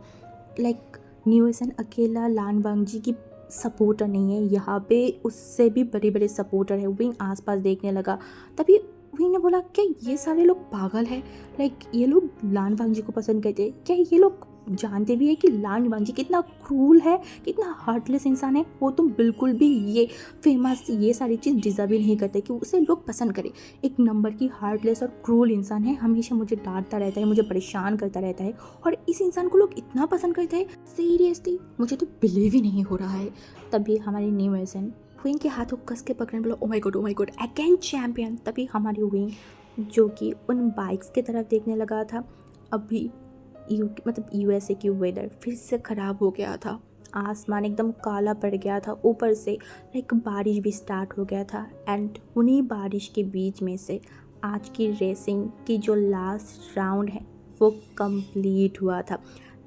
Speaker 1: लाइक न्यू एसन अकेला लान बांग जी की सपोर्टर नहीं है, यहाँ पे उससे भी बड़े बड़े सपोर्टर है। विंग आसपास देखने लगा, तभी विंग ने बोला क्या ये सारे लोग पागल है? लाइक ये लोग लान बांग जी को पसंद करते, क्या ये लोग जानते भी हैं कि लान वांगजी कितना क्रूल है, कितना हार्टलेस इंसान है। वो तो बिल्कुल भी ये फेमस ये सारी चीज़ डिज़र्व ही नहीं करते कि उसे लोग पसंद करें। एक नंबर की हार्टलेस और क्रूल इंसान है, हमेशा मुझे डांटता रहता है, मुझे परेशान करता रहता है, और इस इंसान को लोग इतना पसंद करते हैं। सीरियसली मुझे तो बिलीव ही नहीं हो रहा है। तभी हमारी न्यू एसन विंग के हाथों कस के पकड़ने बोला, oh my God again champion. तभी हमारी विंग जो कि उन बाइक्स की तरफ देखने लगा था, अभी यूएसए की वेदर फिर से ख़राब हो गया था। आसमान एकदम काला पड़ गया था, ऊपर से लाइक बारिश भी स्टार्ट हो गया था। एंड उन्हीं बारिश के बीच में से आज की रेसिंग की जो लास्ट राउंड है वो कंप्लीट हुआ था।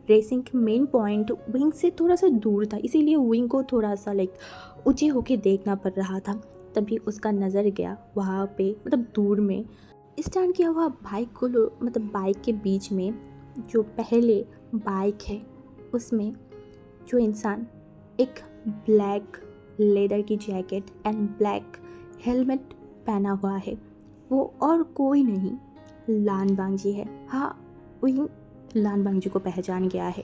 Speaker 1: रेसिंग के मेन पॉइंट विंग से थोड़ा सा दूर था, इसीलिए विंग को थोड़ा सा लाइक ऊंचे होके देखना पड़ रहा था। तभी उसका नज़र गया वहाँ पे दूर में स्टैंड किया हुआ बाइक को बाइक के बीच में जो पहले बाइक है उसमें जो इंसान एक ब्लैक लेदर की जैकेट एंड ब्लैक हेलमेट पहना हुआ है, वो और कोई नहीं लान वांगजी है। हाँ, वही लान वांगजी को पहचान गया है,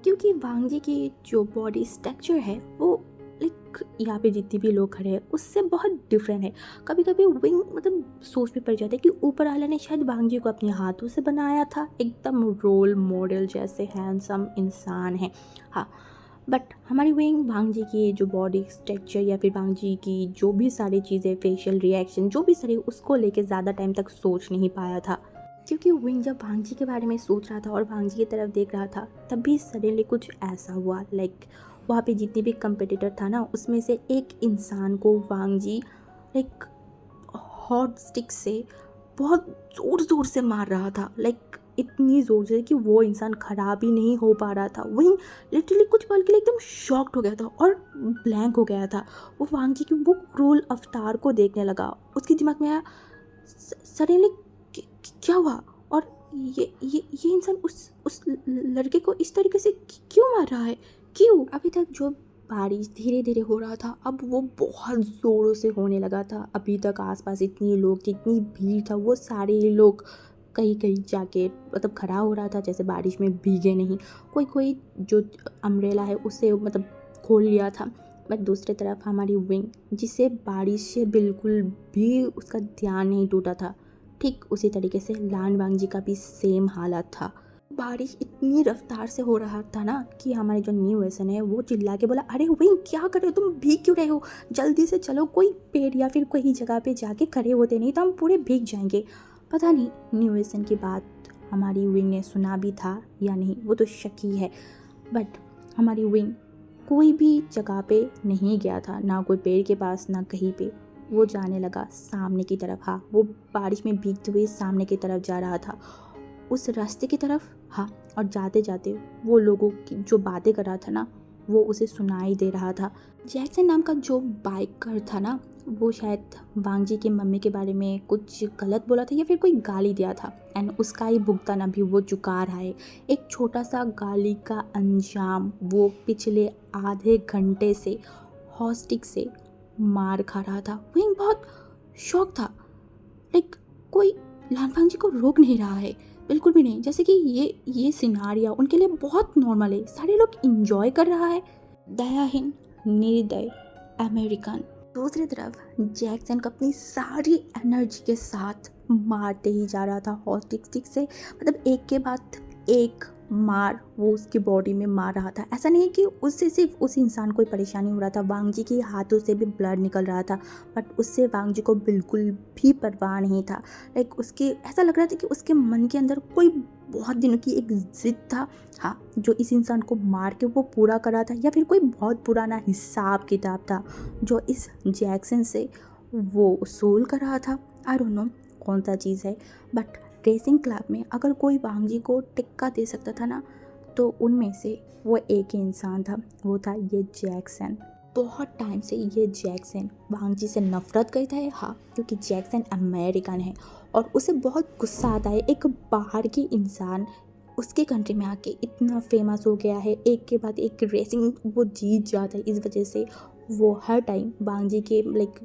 Speaker 1: क्योंकि वांगजी की जो बॉडी स्ट्रक्चर है वो लाइक यहाँ पे जितने भी लोग खड़े हैं उससे बहुत डिफरेंट है। कभी कभी विंग सोच में पड़ जाता है कि ऊपर वाला ने शायद वांगजी को अपने हाथों से बनाया था, एकदम रोल मॉडल जैसे हैंडसम इंसान है। हाँ, बट हमारी विंग वांगजी की जो बॉडी स्ट्रक्चर या फिर वांगजी की जो भी सारी चीज़ें, फेशियल रिएक्शन जो भी सारी, उसको लेके ज़्यादा टाइम तक सोच नहीं पाया था। क्योंकि विंग जब वांगजी के बारे में सोच रहा था और वांगजी की तरफ देख रहा था, तब भी सडनली कुछ ऐसा हुआ लाइक वहाँ पे जितने भी कंपटीटर था ना, उसमें से एक इंसान को वांगजी लाइक हॉट स्टिक से बहुत ज़ोर ज़ोर से मार रहा था, लाइक इतनी ज़ोर से कि वो इंसान खड़ा भी नहीं हो पा रहा था। वहीं लिटरली कुछ पल के लिए एकदम शॉक्ड हो गया था और ब्लैंक हो गया था। वो वांगजी की वो क्रूल अवतार को देखने लगा। उसके दिमाग में आया सडनली क्या हुआ, और ये इंसान उस लड़के को इस तरीके से क्यों मार रहा है, क्यों? अभी तक जो बारिश धीरे धीरे हो रहा था, अब वो बहुत ज़ोरों से होने लगा था। अभी तक आसपास इतनी लोग थी, इतनी भीड़ था, वो सारे लोग कहीं कहीं जाके खड़ा हो रहा था जैसे बारिश में भीगे नहीं। कोई जो अम्ब्रेला है उसे खोल लिया था। बट दूसरी तरफ हमारी विंग, जिसे बारिश से बिल्कुल भी उसका ध्यान नहीं टूटा था, ठीक उसी तरीके से लान वांगजी का भी सेम हालत था। बारिश इतनी रफ्तार से हो रहा था ना कि हमारे जो न्यू एसन है वो चिल्ला के बोला, अरे विंग क्या कर रहे हो तुम, भीग क्यों रहे हो, जल्दी से चलो, कोई पेड़ या फिर कोई जगह पे जाके खड़े होते नहीं तो हम पूरे भीग जाएंगे। पता नहीं न्यू एसन की बात हमारी विंग ने सुना भी था या नहीं, वो तो शक ही है। बट हमारी विंग कोई भी जगह पे नहीं गया था, ना कोई पेड़ के पास ना कहीं पे। वो जाने लगा सामने की तरफ। हाँ, वो बारिश में भीगते हुए सामने की तरफ जा रहा था, उस रास्ते की तरफ। हाँ, और जाते जाते वो लोगों की जो बातें कर रहा था ना, वो उसे सुनाई दे रहा था। जैक्सन नाम का जो बाइकर था ना, वो शायद वांगजी की मम्मी के बारे में कुछ गलत बोला था या फिर कोई गाली दिया था, एंड उसका ही भुगतान अभी वो चुका रहा है। एक छोटा सा गाली का अंजाम वो पिछले आधे घंटे से हॉस्टिक से मार खा रहा था। विंग बहुत शौक था, लाइक कोई लान वांगजी को रोक नहीं रहा है, बिल्कुल भी नहीं, जैसे कि ये सिनारिया उनके लिए बहुत नॉर्मल है, सारे लोग इंजॉय कर रहा है। दयाहीन, निर्दय अमेरिकन। दूसरी तरफ जैक्सन को अपनी सारी एनर्जी के साथ मारते ही जा रहा था हॉट स्टिक से, एक के बाद एक मार वो उसकी बॉडी में मार रहा था। ऐसा नहीं है कि उससे सिर्फ उस इंसान को परेशानी हो रहा था, वांगजी के हाथों से भी ब्लड निकल रहा था, बट उससे वांगजी को बिल्कुल भी परवाह नहीं था। लाइक उसके ऐसा लग रहा था कि उसके मन के अंदर कोई बहुत दिनों की एक जिद था, हाँ, जो इस इंसान को मार के वो पूरा कर रहा था, या फिर कोई बहुत पुराना हिसाब किताब था जो इस जैक्सन से वो वसूल कर रहा था। आई डोंट नो कौन सा चीज़ है, बट रेसिंग क्लब में अगर कोई वांगजी को टिक्का दे सकता था ना, तो उनमें से वो एक ही इंसान था, वो था ये जैक्सन। बहुत टाइम से ये जैक्सन वांगजी से नफरत करता है। हाँ, क्योंकि जैक्सन अमेरिकन है और उसे बहुत गुस्सा आता है, एक बाहर की इंसान उसके कंट्री में आके इतना फेमस हो गया है, एक के बाद एक रेसिंग वो जीत जाता है। इस वजह से वो हर टाइम वांगजी के लाइक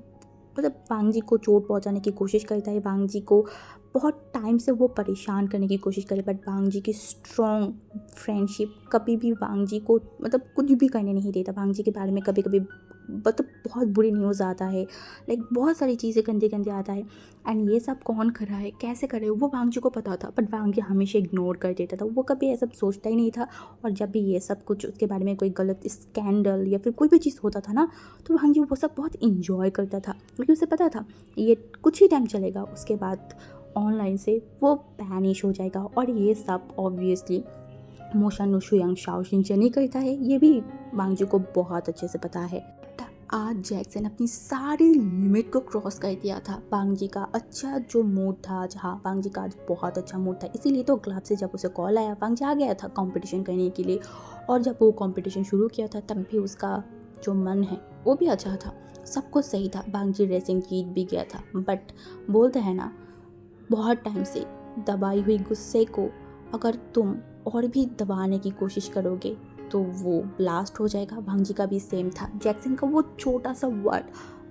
Speaker 1: मतलब वांग जी को चोट पहुंचाने की कोशिश करता है, वांग जी को बहुत टाइम से वो परेशान करने की कोशिश करे, बट वांग जी की स्ट्रॉन्ग फ्रेंडशिप कभी भी वांग जी को मतलब कुछ भी करने नहीं देता। वांग जी के बारे में कभी कभी मतलब बहुत बुरी न्यूज़ आता है, लाइक बहुत सारी चीज़ें गंदे गंदे आता है। एंड ये सब कौन कर रहा है, कैसे कर रहे हो, वो वांग जी को पता था, बट वांग जी हमेशा इग्नोर कर देता था, वो कभी ऐसा सोचता ही नहीं था। और जब भी ये सब कुछ उसके बारे में कोई गलत स्कैंडल या फिर कोई भी चीज़ होता था ना, तो वांग जी वो सब बहुत इंजॉय करता था, क्योंकि उसे पता था ये कुछ ही टाइम चलेगा, उसके बाद ऑनलाइन से वो बैनिश हो जाएगा। और ये सब ऑब्वियसली मोशन नुशु यांग शाओशिन नहीं करता है, ये भी वांग जी को बहुत अच्छे से पता है। आज जैक्सन अपनी सारी लिमिट को क्रॉस कर दिया था। वांग जी का अच्छा जो मूड था, जहाँ वांग जी का आज बहुत अच्छा मूड था, इसीलिए तो क्लब से जब उसे कॉल आया वांग जी आ गया था कंपटीशन करने के लिए। और जब वो कंपटीशन शुरू किया था तब भी उसका जो मन है वो भी अच्छा था, सब कुछ सही था। वांग जी रेसिंग जीत भी गया था, बट बोलते हैं ना, बहुत टाइम से दबाई हुई गुस्से को अगर तुम और भी दबाने की कोशिश करोगे तो वो ब्लास्ट हो जाएगा। वांग जी का भी सेम था। जैक्सन का वो छोटा सा वर्ड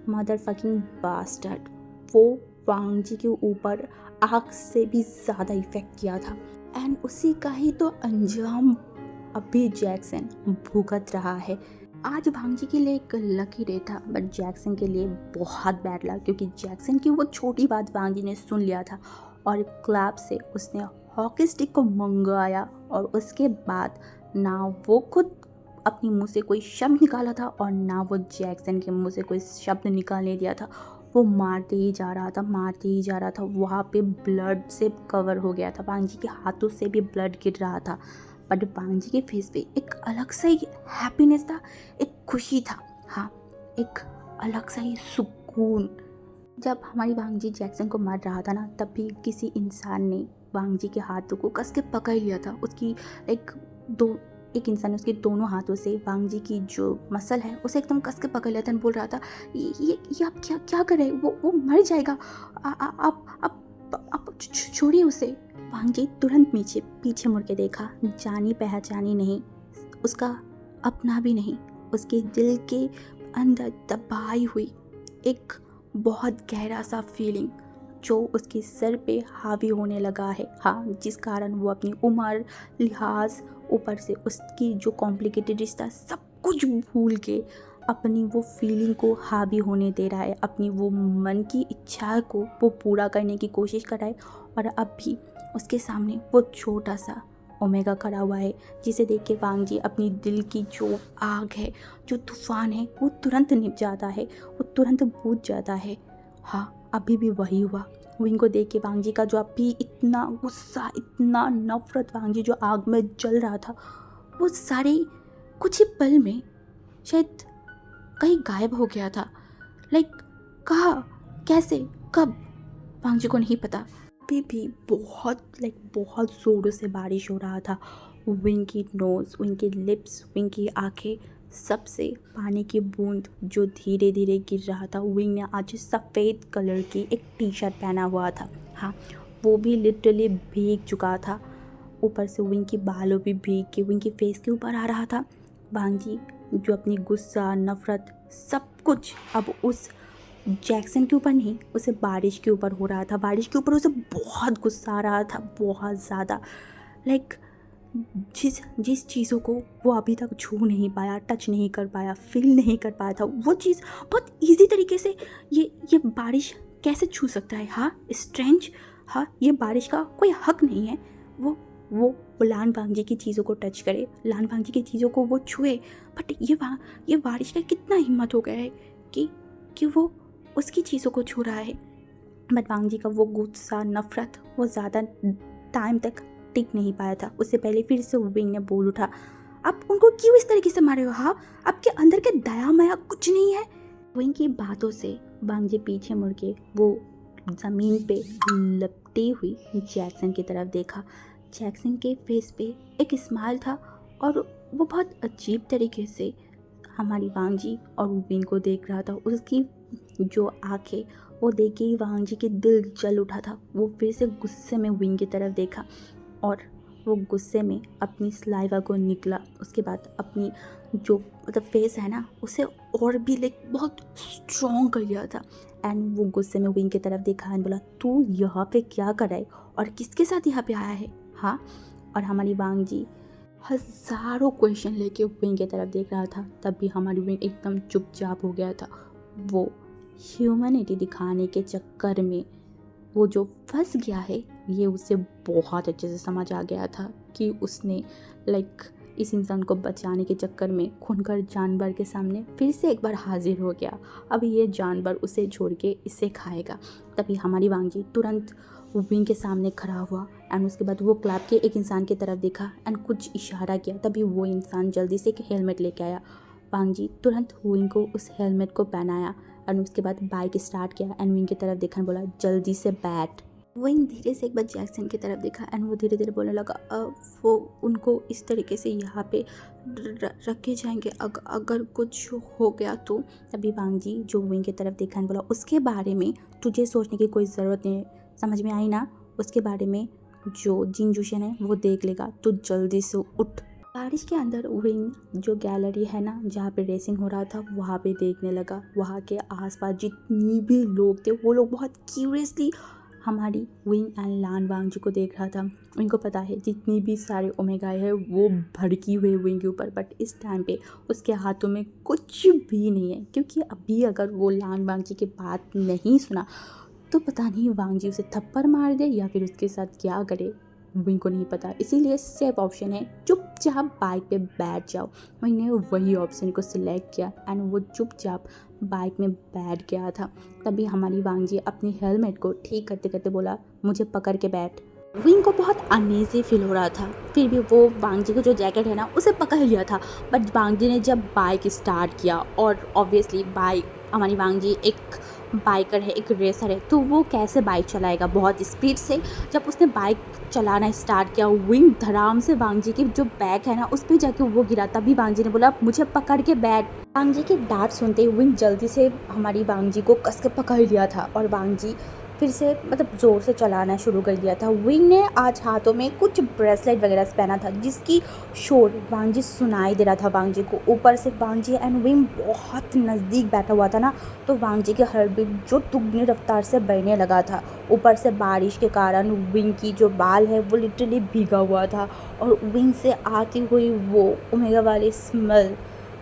Speaker 1: मदर फकिंग बास्टर्ड, वो वांग जी के ऊपर आग से भी ज़्यादा इफेक्ट किया था। एंड उसी का ही तो अंजाम अभी जैक्सन भुगत रहा है। आज वांग जी के लिए एक लकी डे था, बट जैक्सन के लिए बहुत बैड लगा, क्योंकि जैक्सन की वो छोटी बात वांग जी ने सुन लिया था और क्लब से उसने हॉकी स्टिक को मंगवाया। और उसके बाद ना वो खुद अपने मुंह से कोई शब्द निकाला था और ना वो जैक्सन के मुंह से कोई शब्द निकालने दिया था। वो मारते ही जा रहा था, मारते ही जा रहा था। वहाँ पे ब्लड से कवर हो गया था, वांग जी के हाथों से भी ब्लड गिर रहा था, बट वांग जी के फेस पे एक अलग सा ही हैप्पीनेस था, एक खुशी था, हाँ, एक अलग सा ही सुकून। जब हमारी वांग जी जैक्सन को मार रहा था ना, तब भी किसी इंसान ने वांग जी के हाथों को कस के पकड़ लिया था। उसकी एक इंसान ने उसके दोनों हाथों से वांग जी की जो मसल है उसे एकदम कस के पकड़ लिया था, बोल रहा था ये आप क्या क्या कर रहे हैं, वो मर जाएगा, आप छोड़िए उसे। वांग जी तुरंत पीछे मुड़ के देखा, जानी पहचानी नहीं, उसका अपना भी नहीं, उसके दिल के अंदर दबाई हुई एक बहुत गहरा सा फीलिंग जो उसके सर पे हावी होने लगा है, हाँ, जिस कारण वो अपनी उम्र, लिहाज, ऊपर से उसकी जो कॉम्प्लिकेटेड रिश्ता, सब कुछ भूल के अपनी वो फीलिंग को हावी होने दे रहा है, अपनी वो मन की इच्छा को वो पूरा करने की कोशिश कर रहा है। और अब भी उसके सामने वो छोटा सा ओमेगा खड़ा हुआ है, जिसे देख के वांग जी अपनी दिल की जो आग है, जो तूफान है, वो तुरंत निभ जाता है, वो तुरंत बुझ जाता है। हाँ, अभी भी वही हुआ। विंग को देख के वांग जी का जो अभी इतना गुस्सा, इतना नफरत, वांग जी जो आग में जल रहा था, वो सारे कुछ ही पल में शायद कहीं गायब हो गया था। लाइक कहाँ, कैसे, कब, वांग जी को नहीं पता। अभी भी बहुत ज़ोरों से बारिश हो रहा था। विंग की नोज़, विंग की लिप्स, विंग की आँखें, सबसे पानी की बूंद जो धीरे धीरे गिर रहा था। विंग ने आज सफ़ेद कलर की एक टी शर्ट पहना हुआ था, हाँ, वो भी लिटरली भीग चुका था। ऊपर से विंग की बालों भी भीग के विंग की फेस के ऊपर आ रहा था। वांग जी जो अपनी गुस्सा, नफ़रत, सब कुछ अब उस जैक्सन के ऊपर नहीं, उसे बारिश के ऊपर हो रहा था। बारिश के ऊपर उसे बहुत गुस्सा आ रहा था, बहुत ज़्यादा। लाइक जिस चीज़ों को वो अभी तक छू नहीं पाया, टच नहीं कर पाया, फील नहीं कर पाया था, वो चीज़ बहुत ईजी तरीके से ये बारिश कैसे छू सकता है। हाँ, स्ट्रेंज, हाँ, ये बारिश का कोई हक नहीं है वो लान वांग जी की चीज़ों को टच करे, लान वांग जी की चीज़ों को वो छुए। बट ये बारिश का कितना हिम्मत हो गया है कि वो उसकी चीज़ों को छू रहा है। बट वांग जी का वो गुस्सा, नफरत, वो ज़्यादा टाइम तक टिक नहीं पाया था। उससे पहले फिर से विंग ने बोल उठा, आप उनको क्यों इस तरीके से मारे हो, हाँ, आपके अंदर के दया माया कुछ नहीं है। विंग की बातों से वांग जी पीछे मुड़ के वो ज़मीन पे लपटी हुई जैक्सन की तरफ देखा। जैक्सन के फेस पे एक स्माइल था और वो बहुत अजीब तरीके से हमारी वांग जी और विंग को देख रहा था। उसकी जो आंखें, वो देख के ही वांग जी के दिल जल उठा था। वो फिर से गुस्से में विंग की तरफ देखा और वो गुस्से में अपनी सलाइवा को निकला, उसके बाद अपनी जो फेस है ना उसे और भी बहुत स्ट्रॉन्ग कर लिया था। एंड वो गुस्से में विंग की तरफ देखा एंड बोला, तू यहाँ पे क्या कर रहा है और किसके साथ यहाँ पे आया है, हाँ। और हमारी वांग जी हज़ारों क्वेश्चन लेके विंग की तरफ देख रहा था, तब भी हमारी विंग एकदम चुपचाप हो गया था। वो ह्यूमैनिटी दिखाने के चक्कर में वो जो फंस गया है, ये उसे बहुत अच्छे से समझ आ गया था कि उसने इस इंसान को बचाने के चक्कर में खूंखार जानवर के सामने फिर से एक बार हाजिर हो गया। अब ये जानवर उसे छोड़ के इसे खाएगा। तभी हमारी वांग जी तुरंत विंग के सामने खड़ा हुआ एंड उसके बाद वो क्लब के एक इंसान की तरफ देखा एंड कुछ इशारा किया। तभी वो इंसान जल्दी से एक हेलमेट लेके आया। वांग जी तुरंत विंग को उस हेलमेट को पहनाया एंड उसके बाद बाइक स्टार्ट किया एंड विंग की तरफ देखा, बोला जल्दी से बैठ। विंग धीरे से एक बार जैक्सन की तरफ देखा एंड वो धीरे धीरे बोलने लगा, वो उनको इस तरीके से यहाँ पे रखे जाएंगे अगर कुछ हो गया तो। तभी वांग जी जो विंग की तरफ देखा एंड बोला, उसके बारे में तुझे सोचने की कोई ज़रूरत नहीं है, समझ में आई ना, उसके बारे में जो जिन जूशन है वो देख लेगा, तू जल्दी से उठ। बारिश के अंदर विंग जो गैलरी है ना जहाँ पे रेसिंग हो रहा था वहाँ पे देखने लगा। वहाँ के आसपास जितनी भी लोग थे वो लोग बहुत क्यूरियसली हमारी विंग एंड लान वांग जी को देख रहा था। उनको पता है जितनी भी सारे ओमेगाए है वो भड़की हुई विंग के ऊपर, बट इस टाइम पे उसके हाथों में कुछ भी नहीं है, क्योंकि अभी अगर वो लान वांग जी की बात नहीं सुना तो पता नहीं वांग जी उसे थप्पड़ मार दे या फिर उसके साथ क्या करे, विंग को नहीं पता। इसीलिए सेफ ऑप्शन है चुपचाप बाइक पे बैठ जाओ। मैंने वही ऑप्शन को सिलेक्ट किया एंड वो चुपचाप बाइक में बैठ गया था। तभी हमारी वांग जी अपनी हेलमेट को ठीक करते करते बोला, मुझे पकड़ के बैठ। विंग को बहुत अनईजी फील हो रहा था, फिर भी वो वांग जी का जो जैकेट है ना उसे पकड़ लिया था। बट वांग जी ने जब बाइक स्टार्ट किया, और ऑब्वियसली हमारी वांग जी एक बाइकर है, एक रेसर है, तो वो कैसे बाइक चलाएगा बहुत स्पीड से। जब उसने बाइक चलाना स्टार्ट किया, विंग धड़ाम से वांग जी की जो बैग है ना उस पर जाके वो गिरा। तभी वांग जी ने बोला, मुझे पकड़ के बैठ। वांग जी की डांट सुनते ही विंग जल्दी से हमारी वांग जी को कस के पकड़ लिया था और वांग जी फिर से ज़ोर से चलाना शुरू कर दिया था। विंग ने आज हाथों में कुछ ब्रेसलेट वगैरह पहना था जिसकी शोर वांग जी सुनाई दे रहा था वांग जी को। ऊपर से वांग जी एंड विंग बहुत नज़दीक बैठा हुआ था ना, तो वांग जी की हार्ट बीट जो दुगनी रफ्तार से बढ़ने लगा था। ऊपर से बारिश के कारण विंग की जो बाल है वो लिटरली भीगा हुआ था, और विंग से आती हुई वो ओमेगा वाली स्मेल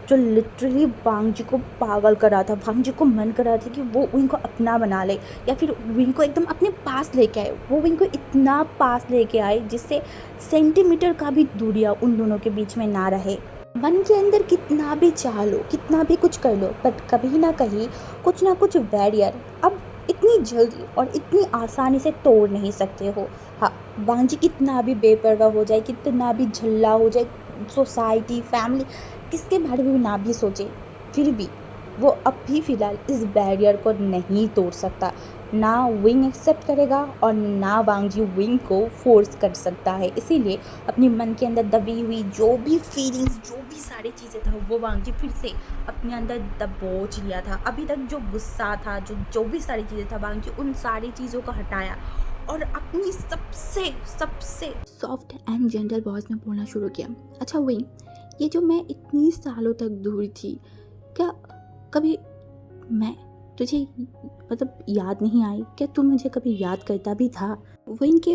Speaker 1: जो लिटरली वांग जी को पागल कर रहा था। वांग जी को मन कर रहा था कि वो विंग को अपना बना ले या फिर विंग को एकदम अपने पास लेके आए। वो विंग को इतना पास लेके आए जिससे सेंटीमीटर का भी दूरियां उन दोनों के बीच में ना रहे। मन के अंदर कितना भी चाह लो, कितना भी कुछ कर लो, बट कभी ना कहीं कुछ ना कुछ बैरियर अब इतनी जल्दी और इतनी आसानी से तोड़ नहीं सकते हो। हाँ, वांग जी कितना भी बेपरवाह हो जाए, कितना भी झल्ला हो जाए, सोसाइटी फैमिली किसके बारे में ना भी सोचे, फिर भी वो अब भी फ़िलहाल इस बैरियर को नहीं तोड़ सकता। ना विंग एक्सेप्ट करेगा और ना वांग जी विंग को फोर्स कर सकता है। इसीलिए अपनी मन के अंदर दबी हुई जो भी फीलिंग्स, जो भी सारी चीज़ें था, वो वांग जी फिर से अपने अंदर दबोच लिया था। अभी तक जो गुस्सा था, जो भी सारी चीज़ें था, वांग जी उन सारी चीज़ों को हटाया और अपनी सबसे सबसे सॉफ्ट एंड जेंटल वॉइस में बोलना शुरू किया, अच्छा विंग, ये जो मैं इतनी सालों तक दूर थी, क्या कभी मैं तुझे याद नहीं आई? क्या तू मुझे कभी याद करता भी था? विंग के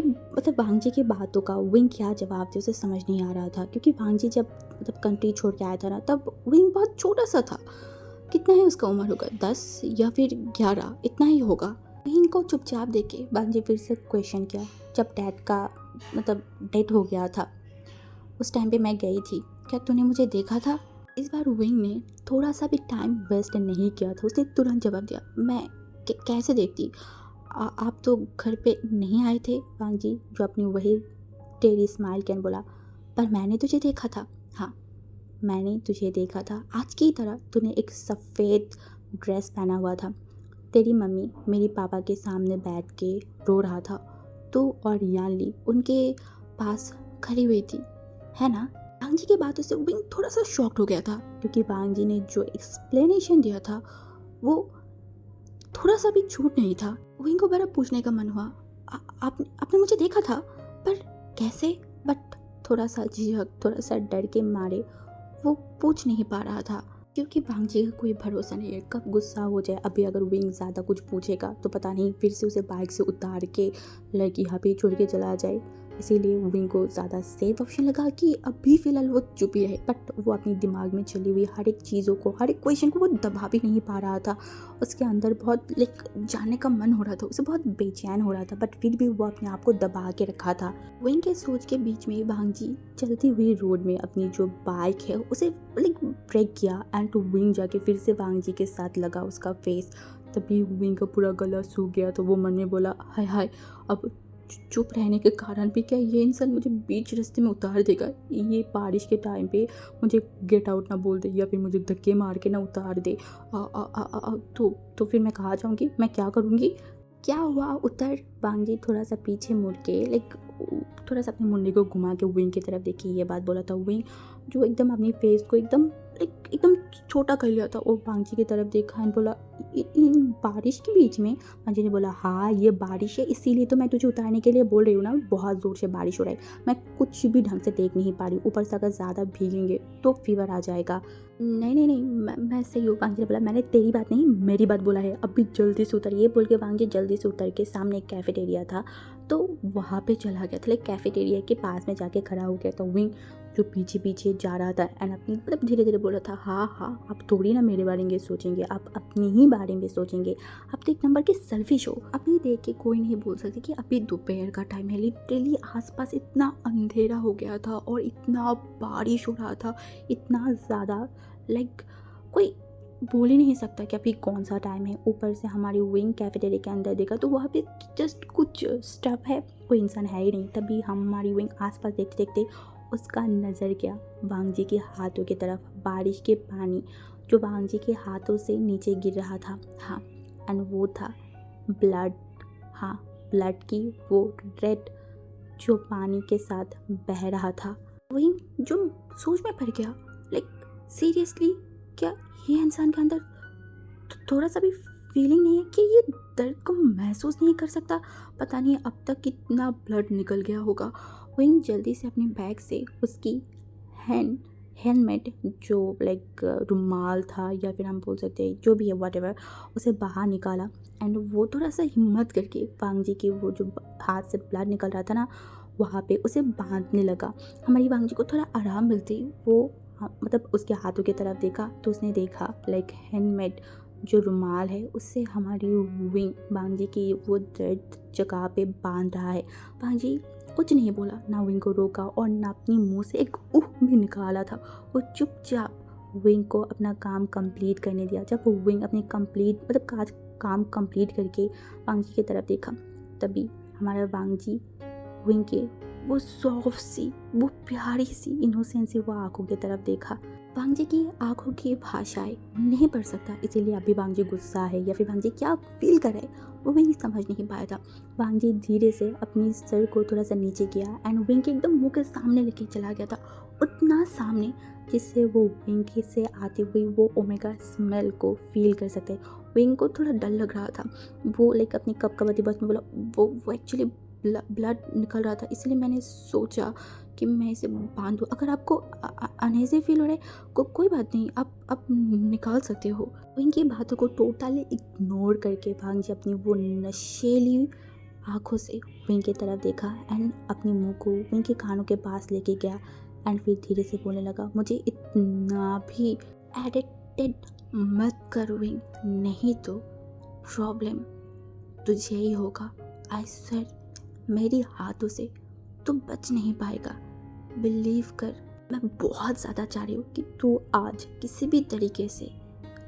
Speaker 1: वांग जी की बातों का विंग क्या जवाब दे उसे समझ नहीं आ रहा था, क्योंकि वांग जी जब कंट्री छोड़ के आया था ना तब विंग बहुत छोटा सा था। कितना है उसका उम्र होगा, 10 या फिर 11, इतना ही होगा। विंग को चुपचाप देख के वांग जी फिर से क्वेश्चन किया, जब डैड का डेथ हो गया था उस टाइम पे मैं गई थी, क्या तूने मुझे देखा था? इस बार विंग ने थोड़ा सा भी टाइम वेस्ट नहीं किया था, उसने तुरंत जवाब दिया, मैं कैसे देखती, आप तो घर पे नहीं आए थे। वांग जी जो अपनी वही टेढ़ी स्माइल कैन बोला, पर मैंने तुझे देखा था। हाँ, मैंने तुझे देखा था, आज की तरह तूने एक सफ़ेद ड्रेस पहना हुआ था। तेरी मम्मी मेरी पापा के सामने बैठ के रो रहा था, तो और यानली उनके पास खड़ी हुई थी, है ना? वांग जी की बातों से विंग थोड़ा सा शॉक्ड हो गया था, क्योंकि वांग जी ने जो एक्सप्लेनेशन दिया था वो थोड़ा सा भी झूठ नहीं था। विंग को बड़ा पूछने का मन हुआ, आपने मुझे देखा था, पर कैसे? बट थोड़ा सा झिझक, थोड़ा सा डर के मारे वो पूछ नहीं पा रहा था, क्योंकि भांजी का कोई भरोसा नहीं है कब गुस्सा हो जाए। अभी अगर विंग ज़्यादा कुछ पूछेगा तो पता नहीं फिर से उसे बाइक से उतार के लाइक यहाँ पे छोड़ के चला जाए। इसीलिए विंग को ज़्यादा सेफ ऑप्शन लगा कि अभी फ़िलहाल वो चुप ही रहे। बट वो अपनी दिमाग में चली हुई हर एक चीज़ों को, हर एक क्वेश्चन को वो दबा भी नहीं पा रहा था। उसके अंदर बहुत लाइक जानने का मन हो रहा था, उसे बहुत बेचैन हो रहा था, बट फिर भी वो अपने आप को दबा के रखा था। विंग के सोच के बीच में भांजी चलती हुई रोड में अपनी जो बाइक है उसे लाइक ब्रेक किया एंड टू विंग जाके फिर से भांजी के साथ लगा उसका फेस। तभी विंग का पूरा गला सूख गया तो वो मन में बोला, हाय हाय, अब चुप रहने के कारण भी क्या ये इंसान मुझे बीच रास्ते में उतार देगा? ये बारिश के टाइम पे मुझे गेट आउट ना बोल दे या फिर मुझे धक्के मार के ना उतार दे। तो फिर मैं कहाँ जाऊँगी, मैं क्या करूँगी? क्या हुआ उतर? बांगी थोड़ा सा पीछे मुड़ के लाइक थोड़ा सा अपने मुंडे को घुमा के विंग की तरफ देखी ये बात बोला था। विंग जो एकदम अपनी फेस को एकदम छोटा कर लिया था और बांगी की तरफ देखा एंड बोला, इन बारिश के बीच में? बांगी ने बोला, हाँ ये बारिश है, इसीलिए तो मैं तुझे उतारने के लिए बोल रही हूँ ना। बहुत ज़ोर से बारिश हो रहा है, मैं कुछ भी ढंग से देख नहीं पा रही, ऊपर से अगर ज़्यादा भीगेंगे तो फीवर आ जाएगा। नहीं नहीं नहीं, मैं सही हूँ। वांगी ने बोला, मैंने तेरी बात नहीं मेरी बात बोला है, अभी जल्दी से उतर। ये बोल के वांगी जल्दी से उतर के सामने एक कैफेटेरिया था तो वहाँ पे चला गया था। लाइक कैफेटेरिया के पास में जाके खड़ा हो गया था। विंग जो पीछे पीछे जा रहा था एंड अपनी मतलब धीरे धीरे बोला था, हाँ हाँ आप थोड़ी ना मेरे बारे में सोचेंगे, आप अपनी ही बारे में सोचेंगे, आप तो एक नंबर के सेल्फिश हो। अभी देख के कोई नहीं बोल सकते कि अभी दोपहर का टाइम है। लिटरली आसपास इतना अंधेरा हो गया था और इतना बारिश हो रहा था, इतना ज़्यादा लाइक कोई बोल ही नहीं सकता कि अभी कौन सा टाइम है। ऊपर से हमारी विंग कैफेटेरिया के अंदर देखा तो वहाँ पे जस्ट कुछ स्टफ है, कोई इंसान है ही नहीं। तभी हमारी विंग आसपास देखते देखते उसका नज़र गया वांगजी के हाथों की तरफ। बारिश के पानी जो वांगजी के हाथों से नीचे गिर रहा था, हाँ, एंड वो था ब्लड। हाँ, ब्लड की वो रेड जो पानी के साथ बह रहा था। विंग जो सोच में पड़ गया, लाइक सीरियसली क्या ये इंसान के अंदर थोड़ा सा भी फीलिंग नहीं है कि ये दर्द को महसूस नहीं कर सकता? पता नहीं अब तक कितना ब्लड निकल गया होगा। विंग जल्दी से अपने बैग से उसकी हैंडमेड जो लाइक रुमाल था या फिर हम बोल सकते हैं जो भी है व्हाटएवर, उसे बाहर निकाला एंड वो थोड़ा सा हिम्मत करके वांगजी की वो जो हाथ से ब्लड निकल रहा था ना वहाँ पे उसे बांधने लगा। हमारी वांगजी को थोड़ा आराम मिलती वो मतलब उसके हाथों की तरफ देखा तो उसने देखा लाइक हैंडमेड जो रुमाल है उससे हमारी विंग बांजी की वो दर्द जगह पे बांध रहा है। बांजी कुछ नहीं बोला, ना विंग को रोका और ना अपनी मुंह से एक उह भी निकाला था। वो चुपचाप विंग को अपना काम कंप्लीट करने दिया। जब विंग अपनी काम कंप्लीट करके बांजी की तरफ देखा तभी हमारा बांजी विंग के वो सॉफ्ट सी, वो प्यारी सी, इनोसेंट सी वो आंखों की तरफ देखा। वांगजी की आंखों की भाषाएं नहीं पढ़ सकता, इसीलिए अभी वांगजी गुस्सा है या फिर वांगजी क्या फील कर रहा है वो विंग समझ नहीं पाया था। वांगजी धीरे से अपनी सर को थोड़ा सा नीचे किया एंड विंग के एकदम मुंह के सामने लेके चला गया था, उतना सामने जिससे वो विंग से आती हुई वो ओमेगा स्मेल को फील कर सकते। विंग को थोड़ा डर लग रहा था। वो लाइक अपनी कपकपाती बस में बोला, वो एक्चुअली ब्लड निकल रहा था, इसलिए मैंने सोचा कि मैं इसे बांधूं। अगर आपको अनईजी फील हो रहा है कोई बात नहीं, आप निकाल सकते हो। इनकी बातों को टोटली इग्नोर करके भांजी अपनी वो नशेली आंखों से विंग की तरफ देखा एंड अपने मुंह को विंग के कानों के पास लेके गया एंड फिर धीरे से बोलने लगा, मुझे इतना भी एडिक्टेड मत कर विंग, नहीं तो प्रॉब्लम तुझे ही होगा। आई स्वेयर मेरी हाथों से तू बच नहीं पाएगा। बिलीव कर, मैं बहुत ज़्यादा चाह रही हूँ कि तू आज किसी भी तरीके से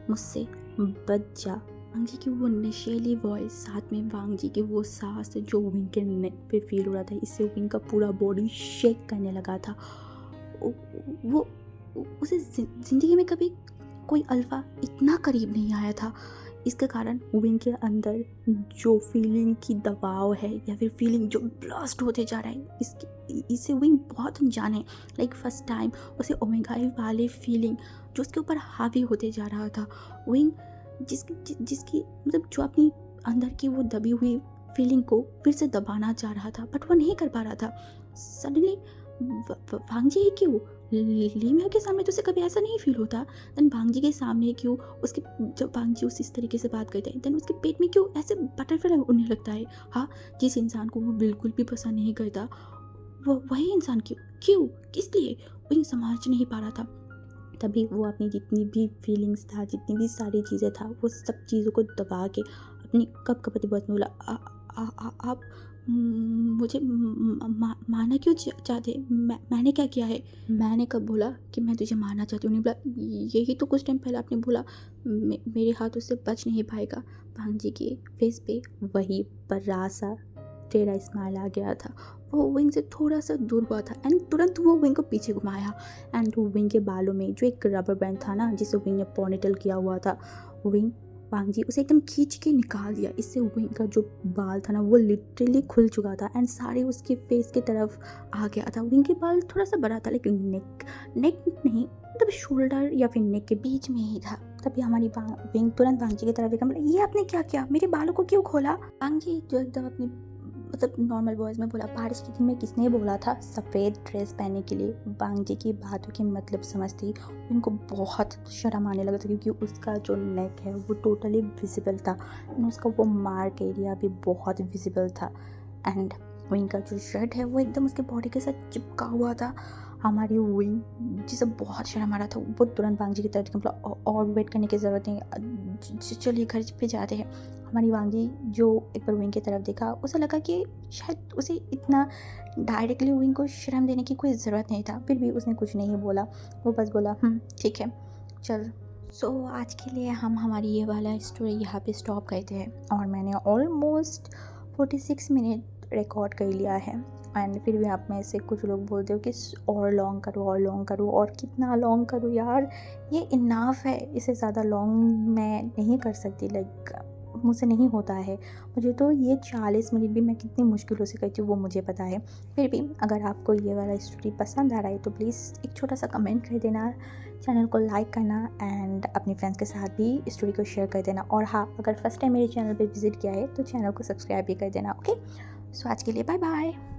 Speaker 1: मुझसे बच जा। वांगजी की वो नशेली वॉइस साथ में वांगजी की वो सांस जो विंग के नेक पे फील हो रहा था, इससे विंग का पूरा बॉडी शेक करने लगा था। वो उसे ज़िंदगी में कभी कोई अल्फा इतना करीब नहीं आया था। इसके कारण विंग के अंदर जो फीलिंग की दबाव है या फिर फीलिंग जो ब्लास्ट होते जा रहा है इससे विंग बहुत अनजान है। लाइक फर्स्ट टाइम उसे ओमेगा वाले फीलिंग जो उसके ऊपर हावी होते जा रहा था। विंग जिसकी मतलब जो अपनी अंदर की वो दबी हुई फीलिंग को फिर से दबाना चाह रहा था बट वो नहीं कर पा रहा था। सडनली भांग जी ये क्यों? लीमिया के सामने तो उसे कभी ऐसा नहीं फील होता, देन भांग जी के सामने क्यों? उसके जब भांग जी उस इस तरीके से बात करते हैं देन उसके पेट में क्यों ऐसे बटरफ्लाई उड़ने लगता है? हाँ, जिस इंसान को वो बिल्कुल भी पसंद नहीं करता, वो वही इंसान क्यों? क्यों? किस लिए? वो समझ नहीं पा रहा था। तभी वो अपनी जितनी भी फीलिंग्स था, जितनी भी सारी चीज़ें था, वो सब चीज़ों को दबा के अपनी कँपकँपाती आवाज़ में बोला, आप मुझे मारना क्यों चाहते? मैंने क्या किया है? मैंने कब बोला कि मैं तुझे मारना चाहती हूँ? उन्होंने बोला, यही तो कुछ टाइम पहले आपने बोला, मेरे हाथ उससे बच नहीं पाएगा। भांग जी के फेस पे वही परासा टेढ़ा स्माइल आ गया था। वो विंग से थोड़ा-सा दूर हुआ था एंड तुरंत वो विंग को पीछे घुमाया एंड विंग के बालों में जो एक रबर बैंड था ना, जिसे विंग ने पोनीटेल किया हुआ था, विंग वांग जी उसे एकदम खींच के निकाल दिया। इससे विंग का जो बाल था ना, वो लिटरली खुल चुका था एंड सारे उसके फेस की तरफ आ गया था। विंग के बाल थोड़ा-सा बड़ा था लेकिन नेक नहीं, मतलब शोल्डर या फिर नेक के बीच में ही था। तभी हमारी विंग तुरंत वांग जी की तरफ देखा, बोला, ये आपने क्या किया? मेरे बालों को क्यों खोला? वांग जी जो एकदम अपनी मतलब नॉर्मल वॉइस में बोला, बारिश के दिन में किसने बोला था सफ़ेद ड्रेस पहनने के लिए? वांग जी की बातों की मतलब समझती उनको बहुत शर्म आने लगा था, क्योंकि उसका जो नेक है वो टोटली विजिबल था एंड उसका वो मार्क एरिया भी बहुत विजिबल था एंड विंग का जो शर्ट है वो एकदम उसके बॉडी के साथ चिपका हुआ था। हमारी विंग जिसे बहुत शर्म आ रहा था, वो तुरंत वांग जी की तरफ देखा, और वेट करने की ज़रूरत नहीं, चलिए घर पे जाते हैं। हमारी वांग जी जो एक बार विंग की तरफ देखा, उसे लगा कि शायद उसे इतना डायरेक्टली विंग को शर्म देने की कोई ज़रूरत नहीं था, फिर भी उसने कुछ नहीं बोला। वो बस बोला, ठीक है चल। सो आज के लिए हम हमारी ये वाला स्टोरी यहाँ पे स्टॉप करते हैं और मैंने ऑलमोस्ट 46 मिनट रिकॉर्ड कर लिया है एंड फिर भी आप में से कुछ लोग बोलते हो कि और लॉन्ग करो और कितना लॉन्ग करूँ यार, ये इनाफ है, इससे ज़्यादा लॉन्ग मैं नहीं कर सकती, लाइक मुझसे नहीं होता है। मुझे तो ये 40 मिनट भी मैं कितनी मुश्किलों से करती हूँ वो मुझे पता है। फिर भी अगर आपको ये वाला स्टोरी पसंद आ रहा है तो प्लीज़ एक छोटा सा कमेंट कर देना, चैनल को लाइक करना एंड अपने फ्रेंड्स के साथ भी स्टोरी को शेयर कर देना। और हाँ, अगर फर्स्ट टाइम मेरे चैनल पे विजिट किया है तो चैनल को सब्सक्राइब भी कर देना। ओके, सो आज के लिए बाय बाय।